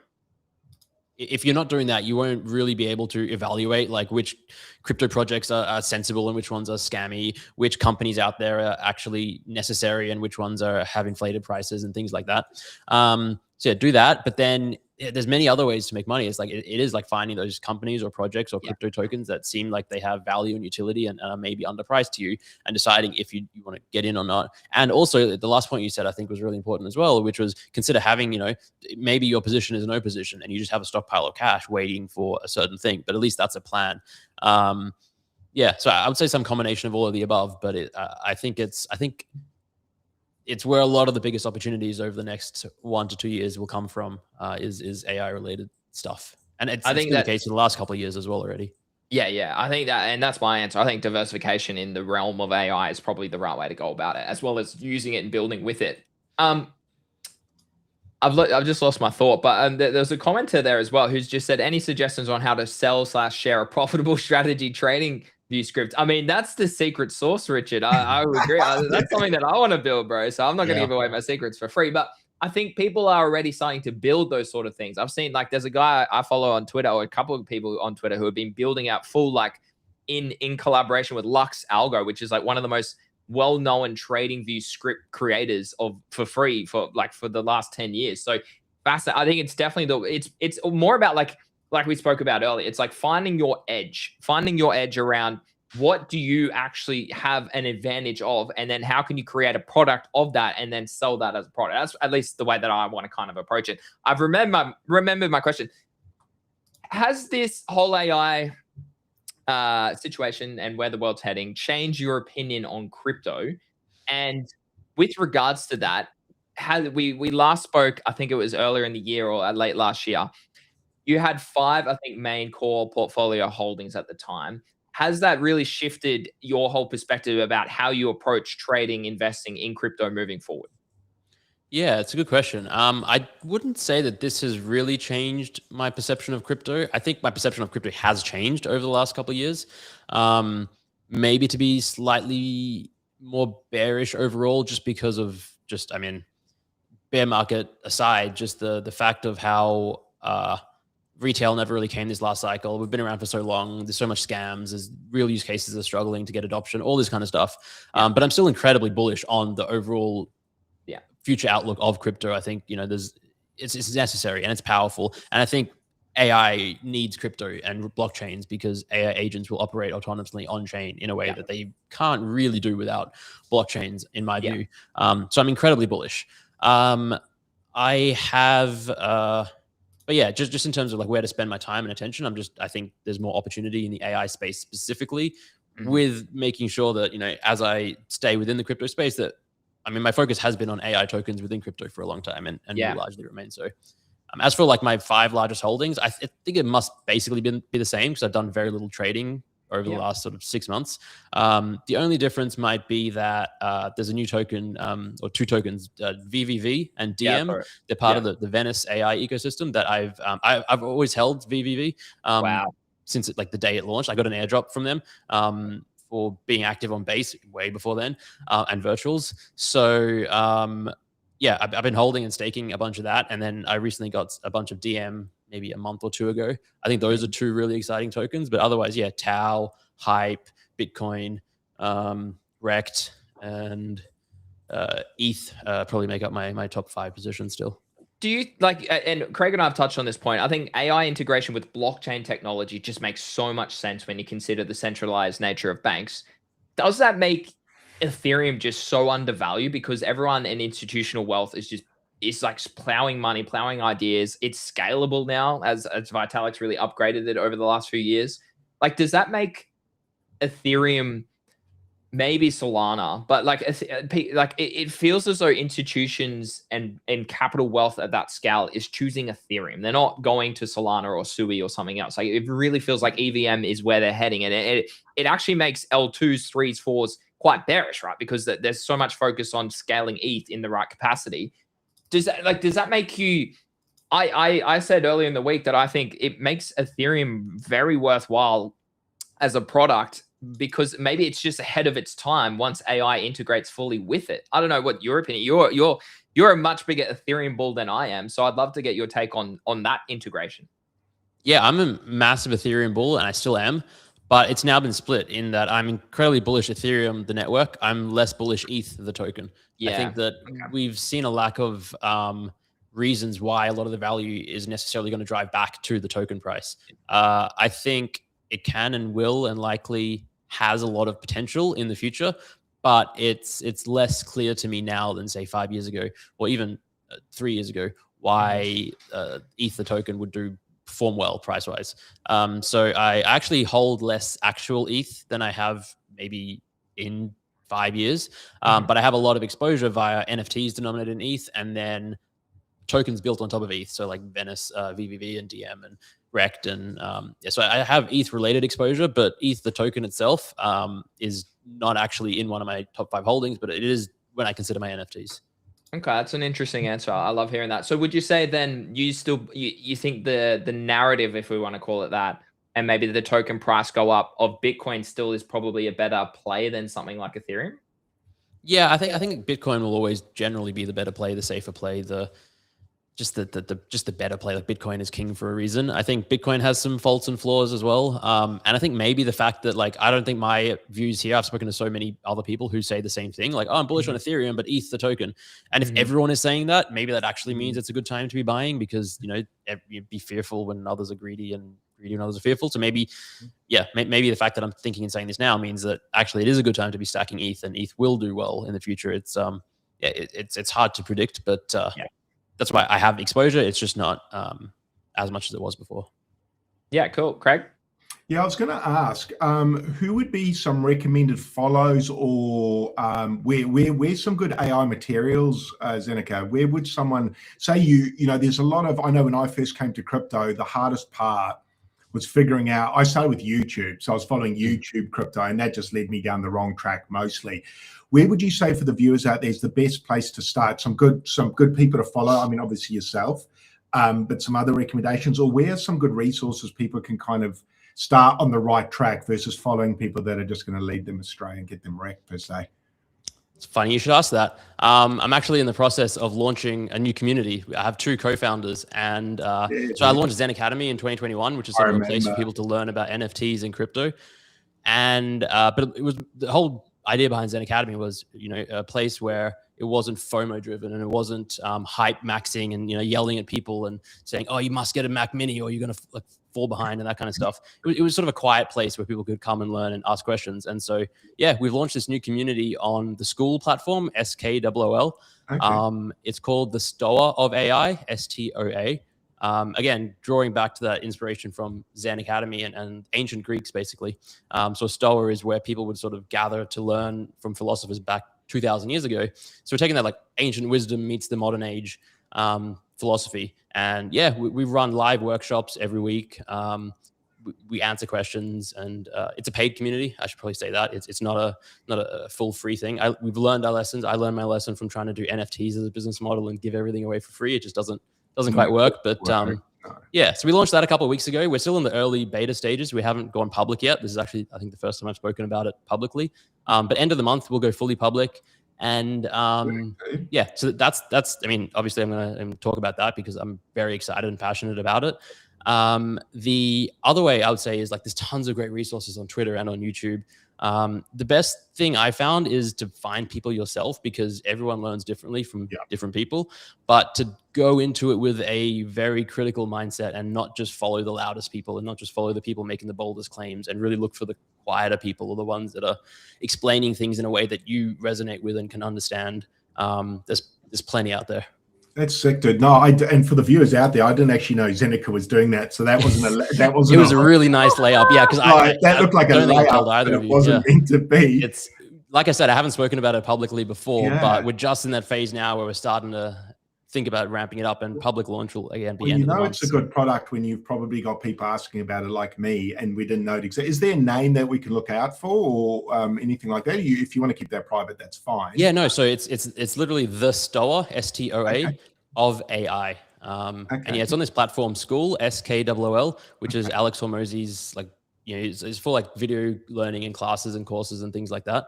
If you're not doing that, you won't really be able to evaluate like which crypto projects are sensible and which ones are scammy, which companies out there are actually necessary and which ones have inflated prices and things like that. So yeah, do that. But then there's many other ways to make money. It's like it is like finding those companies or projects or crypto tokens that seem like they have value and utility and are maybe underpriced to you, and deciding if you want to get in or not. And also the last point you said I think was really important as well, which was consider having, maybe your position is no position and you just have a stockpile of cash waiting for a certain thing, but at least that's a plan. Yeah, so I would say some combination of all of the above, but I think it's where a lot of the biggest opportunities over the next 1 to 2 years will come from, is AI related stuff. And it's been the case in the last couple of years as well already. Yeah. I think that, and that's my answer. I think diversification in the realm of AI is probably the right way to go about it, as well as using it and building with it. I've just lost my thought, but there's a commenter there as well who's just said, any suggestions on how to sell/share a profitable strategy trading view script? I mean, that's the secret sauce, Richard. I would agree. That's something that I want to build, bro. So I'm not going to give away my secrets for free, but I think people are already starting to build those sort of things. I've seen like there's a guy I follow on Twitter, or a couple of people on Twitter who have been building out full, like in collaboration with Lux Algo, which is like one of the most well-known trading view script creators for free for the last 10 years. So fascinating. I think it's definitely it's more about like we spoke about earlier. It's like finding your edge around what do you actually have an advantage of, and then how can you create a product of that and then sell that as a product. That's at least the way that I want to kind of approach it. I've remembered my question. Has this whole AI situation and where the world's heading change your opinion on crypto? And with regards to that, we last spoke, I think it was earlier in the year or late last year. You had 5, I think, main core portfolio holdings at the time. Has that really shifted your whole perspective about how you approach trading, investing in crypto moving forward? Yeah, it's a good question. I wouldn't say that this has really changed my perception of crypto. I think my perception of crypto has changed over the last couple of years. Maybe to be slightly more bearish overall, just because of bear market aside, just the fact of how retail never really came this last cycle. We've been around for so long. There's so much scams. There's real use cases that are struggling to get adoption, all this kind of stuff. But I'm still incredibly bullish on the overall future outlook of crypto. I think, it's necessary and it's powerful. And I think AI needs crypto and blockchains because AI agents will operate autonomously on chain in a way that they can't really do without blockchains, in my view. So I'm incredibly bullish. I have but yeah, just in terms of like where to spend my time and attention, I think there's more opportunity in the AI space specifically, with making sure that, as I stay within the crypto space, that, I mean, my focus has been on AI tokens within crypto for a long time, and Yeah. will largely remain so. As for like my 5 largest holdings, I think it must basically be the same, because I've done very little trading over the last sort of 6 months. The only difference might be that there's a new token, or 2 tokens, VVV and DM. They're part of the Venice AI ecosystem that I've always held VVV. Wow. Since like the day it launched. I got an airdrop from them for being active on base way before then, and virtuals. So yeah, I've been holding and staking a bunch of that. And then I recently got a bunch of DM maybe a month or 2 ago. I think those are 2 really exciting tokens. But otherwise, yeah, Tau, Hype, Bitcoin, Rect, and ETH probably make up my top 5 positions still. Do you like, and Craig and I have touched on this point, I think AI integration with blockchain technology just makes so much sense when you consider the centralized nature of banks. Does that make Ethereum just so undervalued because everyone in institutional wealth is like plowing money, plowing ideas? It's scalable now, as Vitalik's really upgraded it over the last few years. Like, does that make Ethereum, maybe Solana, but like it feels as though institutions and capital wealth at that scale is choosing Ethereum. They're not going to Solana or Sui or something else. Like, it really feels like EVM is where they're heading, and it actually makes L2s, 3s, 4s quite bearish, right? Because there's so much focus on scaling ETH in the right capacity. Does that make you? I said earlier in the week that I think it makes Ethereum very worthwhile as a product, because maybe it's just ahead of its time once AI integrates fully with it. I don't know what your opinion. You're a much bigger Ethereum bull than I am, so I'd love to get your take on that integration. Yeah, I'm a massive Ethereum bull, and I still am, but it's now been split in that I'm incredibly bullish Ethereum, the network. I'm less bullish ETH, the token. I think that we've seen a lack of reasons why a lot of the value is necessarily going to drive back to the token price. I think it can and will and likely has a lot of potential in the future, but it's less clear to me now than, say, 5 years ago, or even 3 years ago, why ETH, the token, would perform well price wise. So I actually hold less actual ETH than I have maybe in 5 years, but I have a lot of exposure via NFTs denominated in ETH, and then tokens built on top of ETH. So like Venice, VVV, and DM, and Rect, and yeah, so I have ETH related exposure, but ETH, the token itself, is not actually in one of my top 5 holdings, but it is when I consider my NFTs. Okay, that's an interesting answer. I love hearing that. So would you say then you think the narrative, if we want to call it that, and maybe the token price go up of Bitcoin still is probably a better play than something like Ethereum? Yeah, I think Bitcoin will always generally be the better play, the safer play, just the better play. Like, Bitcoin is king for a reason. I think Bitcoin has some faults and flaws as well. And I think maybe the fact that, like, I don't think my views here, I've spoken to so many other people who say the same thing, like, oh, I'm bullish on Ethereum, but ETH, the token. And if everyone is saying that, maybe that actually means it's a good time to be buying, because, you'd be fearful when others are greedy, and greedy when others are fearful. So maybe, yeah, maybe the fact that I'm thinking and saying this now means that actually it is a good time to be stacking ETH, and ETH will do well in the future. It's it's hard to predict, but that's why I have exposure. It's just not as much as it was before. Yeah, cool. Craig? Yeah, I was going to ask, who would be some recommended follows, or where's some good AI materials, Zeneca? Where would someone say there's a lot of, I know when I first came to crypto, the hardest part was figuring out, I started with YouTube. So I was following YouTube crypto, and that just led me down the wrong track mostly. Where would you say, for the viewers out there, is the best place to start? Some good people to follow. I mean, obviously yourself, but some other recommendations, or where are some good resources people can kind of start on the right track versus following people that are just going to lead them astray and get them wrecked, per se? It's funny you should ask that. I'm actually in the process of launching a new community. I have 2 co-founders, and so I launched Zen Academy in 2021, which is sort of a place for people to learn about NFTs and crypto. And but it was, the whole idea behind Zen Academy was, a place where it wasn't FOMO driven, and it wasn't hype maxing and yelling at people and saying, oh, you must get a Mac Mini or you're going to fall behind, and that kind of stuff. It was sort of a quiet place where people could come and learn and ask questions. And so, yeah, we've launched this new community on the School platform, SKOOL. Okay. It's called the Stoa of AI, STOA. Again, drawing back to that inspiration from Zen Academy and ancient Greeks, basically. So Stoa is where people would sort of gather to learn from philosophers back 2,000 years ago. So we're taking that like ancient wisdom meets the modern age philosophy. And yeah, we run live workshops every week. We answer questions, and it's a paid community. I should probably say that it's not a full free thing. We've learned our lessons. I learned my lesson from trying to do NFTs as a business model and give everything away for free. It just doesn't quite work. But yeah, so we launched that a couple of weeks ago. We're still in the early beta stages. We haven't gone public yet. This is actually, I think, the first time I've spoken about it publicly. But end of the month, we'll go fully public. And yeah, so that's. I mean, obviously, I'm going to talk about that because I'm very excited and passionate about it. The other way I would say is like there's tons of great resources on Twitter and on YouTube. The best thing I found is to find people yourself, because everyone learns differently from different people, but to go into it with a very critical mindset and not just follow the loudest people and not just follow the people making the boldest claims, and really look for the quieter people, or the ones that are explaining things in a way that you resonate with and can understand. There's plenty out there. That's sick, dude. No, and for the viewers out there, I didn't actually know Zeneca was doing that, so that wasn't it was a really nice layup, yeah. Because that looked like a layup. It wasn't meant to be. It's like I said, I haven't spoken about it publicly before, but we're just in that phase now where we're starting to think about ramping it up, and public launch will again be end of the month. It's a good product when you've probably got people asking about it like me, and we didn't know it existed. Is there a name that we can look out for, or anything like that? If you want to keep that private, that's fine. Yeah, no. So it's literally the Stoa, STOA, of AI. And yeah, it's on this platform School, SKOOL, which is Alex Hormozi's, like, you know, it's for like video learning and classes and courses and things like that.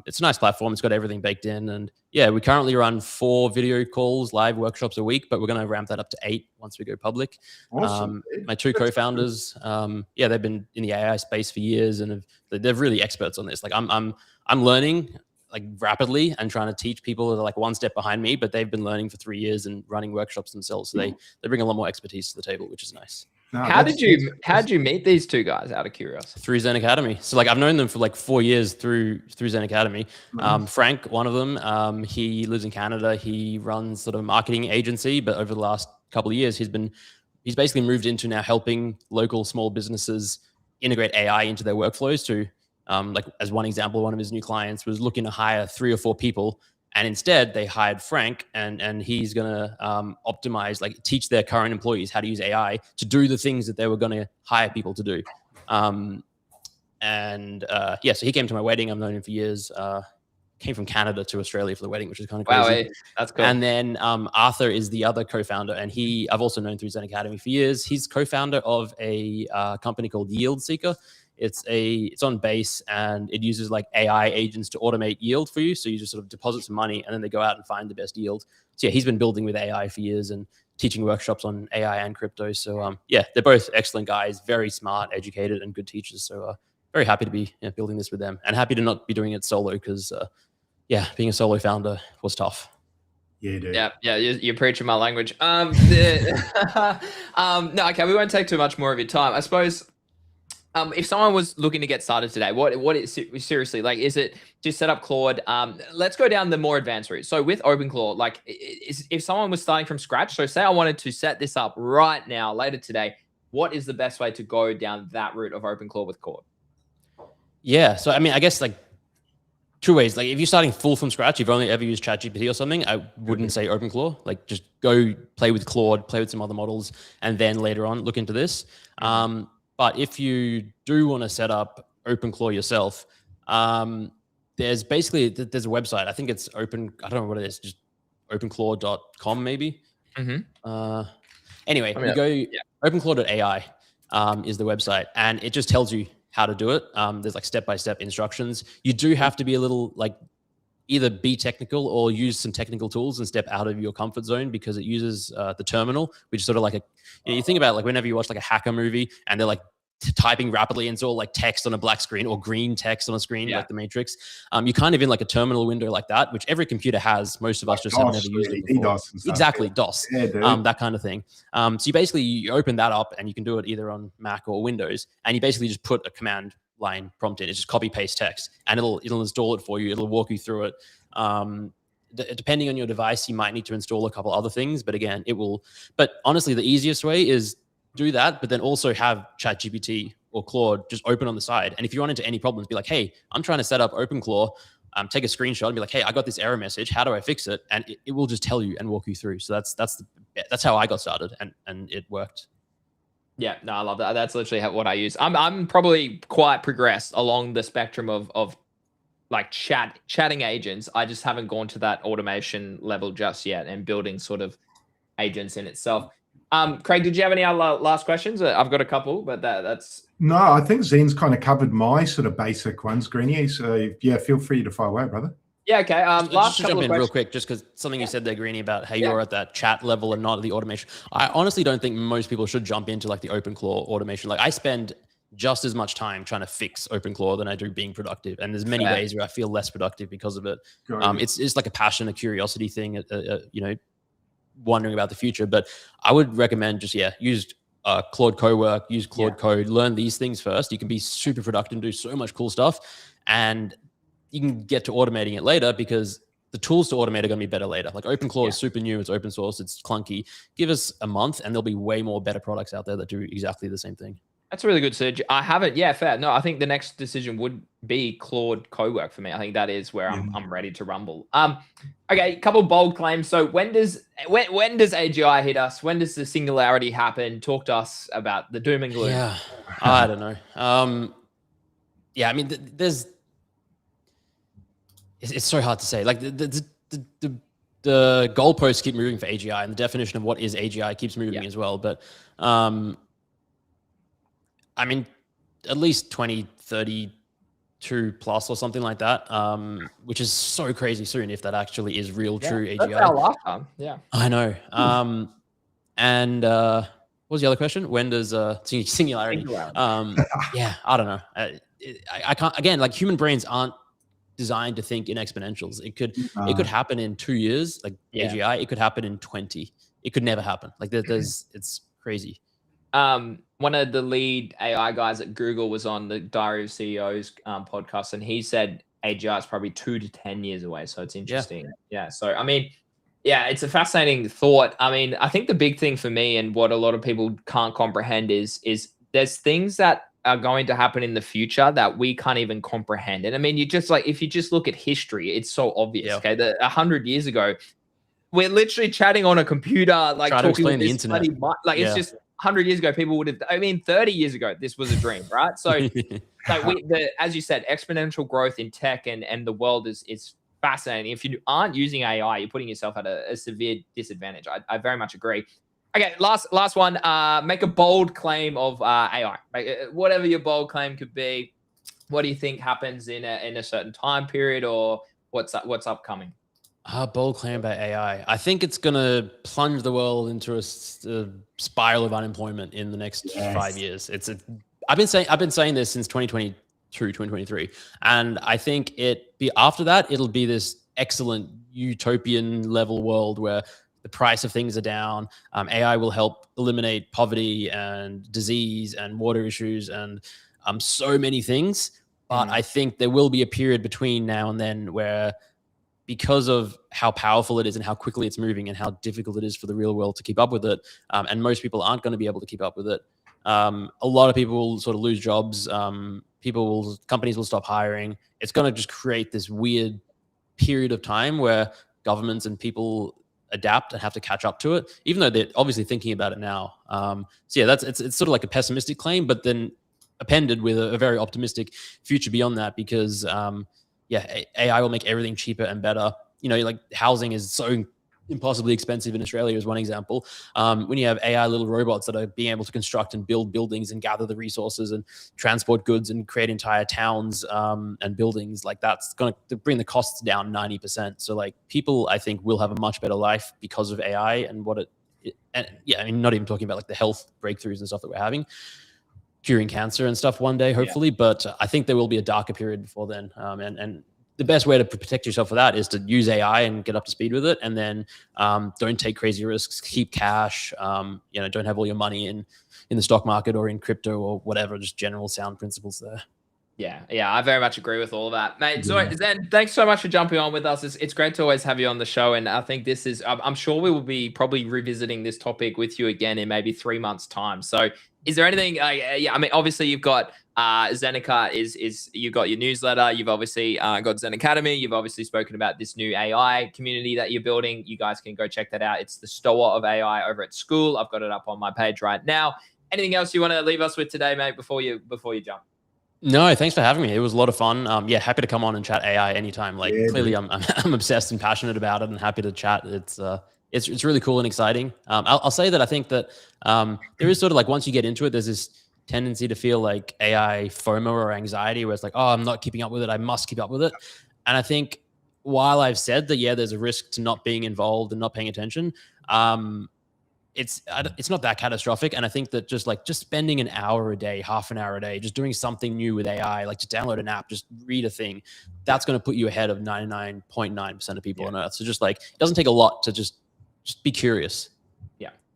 It's a nice platform. It's got everything baked in. And yeah, we currently run 4 video calls, live workshops a week, but we're going to ramp that up to 8 once we go public. Awesome. My 2 co-founders, yeah, they've been in the AI space for years, and they're really experts on this. Like I'm learning like rapidly and trying to teach people that are like one step behind me, but they've been learning for 3 years and running workshops themselves. So they bring a lot more expertise to the table, which is nice. No, how did you meet these 2 guys, out of curiosity? Through Zen Academy. So like I've known them for like 4 years through Zen Academy. Frank, one of them, he lives in Canada. He runs sort of a marketing agency, but over the last couple of years, he's basically moved into now helping local small businesses integrate AI into their workflows to, like as one example, one of his new clients was looking to hire 3 or 4 people, and instead they hired Frank, and he's going to optimize, like teach their current employees how to use AI to do the things that they were going to hire people to do. Yeah, so he came to my wedding. I've known him for years. Came from Canada to Australia for the wedding, which is kind of crazy. Wow, that's cool. And then Arthur is the other co-founder, and I've also known through Zen Academy for years. He's co-founder of a company called Yield Seeker. It's on Base, and it uses like AI agents to automate yield for you. So you just sort of deposit some money, and then they go out and find the best yield. So yeah, he's been building with AI for years and teaching workshops on AI and crypto. So yeah, they're both excellent guys, very smart, educated, and good teachers. So very happy to be building this with them, and happy to not be doing it solo, because yeah, being a solo founder was tough. Yeah, dude. Yeah, you're preaching my language. No, okay, we won't take too much more of your time. I suppose, if someone was looking to get started today, what is seriously, like, is it just set up Claude? Let's go down the more advanced route. So with OpenClaw, like, if someone was starting from scratch, so say I wanted to set this up right now, later today, what is the best way to go down that route of OpenClaw with Claude? Yeah, so I mean, I guess like 2 ways. Like if you're starting full from scratch, you've only ever used ChatGPT or something, I wouldn't say OpenClaw. Like just go play with Claude, play with some other models, and then later on look into this. But if you do want to set up OpenClaw yourself, there's a website. I think it's I don't know what it is, just openclaw.com maybe. Anyway, you go openclaw.ai is the website, and it just tells you how to do it. There's like step-by-step instructions. You do have to be a little like either be technical or use some technical tools and step out of your comfort zone, because it uses the terminal, which is sort of like you think about like whenever you watch like a hacker movie and they're like typing rapidly and it's all like text on a black screen or green text on a screen, like the Matrix. You're kind of in like a terminal window like that, which every computer has. Most of us just have never used it before. Exactly, DOS, that kind of thing. So you open that up, and you can do it either on Mac or Windows, and you basically just put a command line prompt in. It's just copy paste text, and it'll install it for you. It'll walk you through it. depending on your device, you might need to install a couple other things, but again, it will. But honestly, the easiest way is do that, but then also have ChatGPT or Claude just open on the side. And if you run into any problems, be like, hey, I'm trying to set up OpenClaw. Take a screenshot and be like, hey, I got this error message. How do I fix it? And it will just tell you and walk you through. So that's how I got started, and it worked. Yeah, no, I love that. That's literally what I use. I'm probably quite progressed along the spectrum of like chatting agents. I just haven't gone to that automation level just yet and building sort of agents in itself. Craig, did you have any other last questions? I've got a couple, but that's No, I think Zen's kind of covered my sort of basic ones, Greeny. So yeah, feel free to fire away, brother. yeah. Okay. Just to jump in real quick, just because something you said there, Greeny, about how you're at that chat level and not the automation. I honestly don't think most people should jump into like the OpenClaw automation. Like I spend just as much time trying to fix OpenClaw than I do being productive. And there's many ways where I feel less productive because of it. It's like a passion, a curiosity thing, you know, wondering about the future. But I would recommend just, use Claude Cowork, use Claude Code, learn these things first. You can be super productive and do so much cool stuff. And you can get to automating it later because the tools to automate are going to be better later. Like OpenClaw is super new. It's open source. It's clunky. Give us a month and there'll be way more better products out there that do exactly the same thing. That's a really good search. I haven't. Yeah, fair. No, I think the next decision would be Claude Cowork for me. I think that is where I'm ready to rumble. Okay, a couple bold claims. So when does AGI hit us? When does the singularity happen? Talk to us about the doom and gloom. Yeah, I don't know. Yeah, I mean, it's so hard to say. Like the goalposts keep moving for AGI, and the definition of what is AGI keeps moving as well. But I mean, at least 2032 plus or something like that, which is so crazy soon if that actually is real, true AGI. That's our lifetime. Yeah, I know. And what was the other question? When does singularity? Yeah, I don't know. I can't. Again, like human brains aren't designed to think in exponentials. It could happen in 2 years, like AGI. It could happen in 20. It could never happen. Like it's crazy. One of the lead AI guys at Google was on the Diary of CEOs podcast, and he said AGI is probably 2 to 10 years away. So it's interesting. Yeah. So, I mean, it's a fascinating thought. I mean, I think the big thing for me and what a lot of people can't comprehend is there's things that are going to happen in the future that we can't even comprehend. And I mean, if you just look at history, it's so obvious. Okay. 100 years ago, we're literally chatting on a computer, like trying to explain the internet. It's just 100 years ago, people would have, 30 years ago, this was a dream, right? So as you said, exponential growth in tech and the world is fascinating. If you aren't using AI, you're putting yourself at a severe disadvantage. I very much agree. Okay, last one. Make a bold claim of AI. Whatever your bold claim could be. What do you think happens in a certain time period, or what's upcoming? Bold claim about AI. I think it's going to plunge the world into a spiral of unemployment in the next 5 years. I've been saying this since 2022, 2023, and I think after that it'll be this excellent utopian level world where the price of things are down. AI will help eliminate poverty and disease and water issues and so many things. But I think there will be a period between now and then where, because of how powerful it is and how quickly it's moving and how difficult it is for the real world to keep up with it, and most people aren't going to be able to keep up with it, a lot of people will sort of lose jobs. Companies will stop hiring. It's going to just create this weird period of time where governments and people adapt and have to catch up to it, even though they're obviously thinking about it now. It's sort of like a pessimistic claim, but then appended with a very optimistic future beyond that, because AI will make everything cheaper and better. You know, like housing is so impossibly expensive in Australia is one example. When you have AI little robots that are being able to construct and build buildings and gather the resources and transport goods and create entire towns and buildings, like that's going to bring the costs down 90%. So like people, I think, will have a much better life because of AI and I mean, not even talking about like the health breakthroughs and stuff that we're having, curing cancer and stuff one day, hopefully. But I think there will be a darker period before then. And the best way to protect yourself for that is to use AI and get up to speed with it. And then don't take crazy risks, keep cash, don't have all your money in the stock market or in crypto or whatever, just general sound principles there. Yeah, I very much agree with all of that, mate. So, Yeah. Zen, thanks so much for jumping on with us. It's great to always have you on the show, and I think this is. I'm sure we will be probably revisiting this topic with you again in maybe 3 months' time. So, is there anything? Yeah, I mean, obviously you've got Zeneca is you've got your newsletter. You've obviously got Zen Academy. You've obviously spoken about this new AI community that you're building. You guys can go check that out. It's the Stoa of AI over at school. I've got it up on my page right now. Anything else you want to leave us with today, mate? Before you jump. No, thanks for having me. It was a lot of fun. Yeah, happy to come on and chat AI anytime. Like Yeah, clearly, dude. I'm obsessed and passionate about it, and happy to chat. It's really cool and exciting. I'll say that I think that there is sort of like once you get into it, there's this tendency to feel like AI FOMO or anxiety, where it's like, oh, I'm not keeping up with it. I must keep up with it. And I think while I've said that, yeah, there's a risk to not being involved and not paying attention. It's not that catastrophic. And I think that just spending an hour a day, half an hour a day, just doing something new with AI, like just download an app, just read a thing, that's going to put you ahead of 99.9% of people on earth. So just like, it doesn't take a lot to just be curious.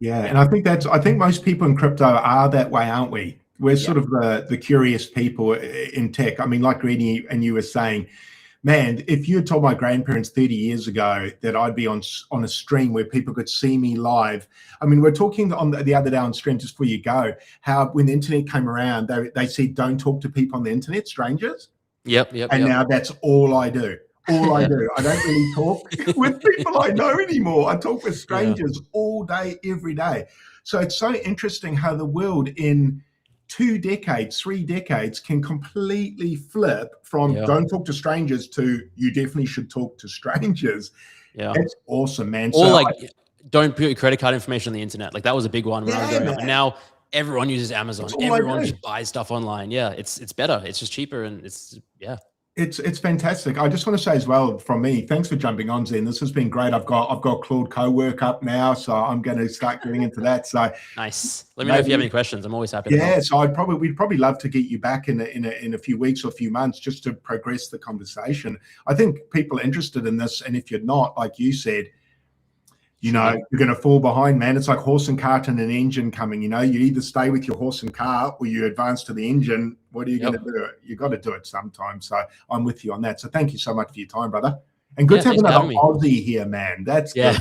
Yeah, and I think most people in crypto are that way, aren't we? We're sort of the curious people in tech. I mean, like Greeny and you were saying, man, if you had told my grandparents 30 years ago that I'd be on a stream where people could see me live. I mean, we're talking on the other day on stream, just before you go, how when the internet came around, they said, don't talk to people on the internet, strangers. Yep. And now that's all I do. All I do. I don't really talk with people I know anymore. I talk with strangers all day, every day. So it's so interesting how the world in 2 decades, 3 decades can completely flip from don't talk to strangers to you definitely should talk to strangers. Yeah. That's awesome, man. Or so don't put your credit card information on the internet. Like that was a big one when I was growing up. And Man. now everyone uses Amazon. Everyone just buys stuff online. Yeah, it's better. It's just cheaper and It's fantastic. I just want to say as well from me, thanks for jumping on, Zen. This has been great. I've got Claude co-work up now, so I'm going to start getting into that. So nice. Let me know if you have any questions. I'm always happy to help. So we'd probably love to get you back in a few weeks or a few months just to progress the conversation. I think people are interested in this, and if you're not, like you said, you're going to fall behind, man. It's like horse and cart and an engine coming, you either stay with your horse and cart or you advance to the engine. What are you going to do? You got to do it sometime. So I'm with you on that. So thank you so much for your time, brother. And good to have another Aussie here, man. That's good.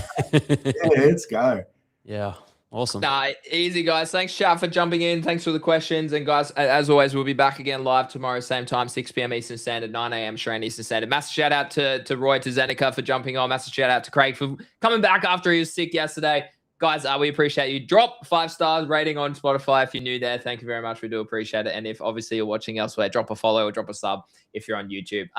Let's go. Yeah. Awesome. Nah, easy, guys. Thanks, chat, for jumping in. Thanks for the questions. And guys, as always, we'll be back again live tomorrow, same time, 6 p.m. Eastern Standard, 9 a.m. Australian Eastern Standard. Massive shout out to Roy, to Zeneca for jumping on. Massive shout out to Craig for coming back after he was sick yesterday. Guys, we appreciate you. Drop 5 stars rating on Spotify if you're new there. Thank you very much. We do appreciate it. And if obviously you're watching elsewhere, drop a follow or drop a sub if you're on YouTube.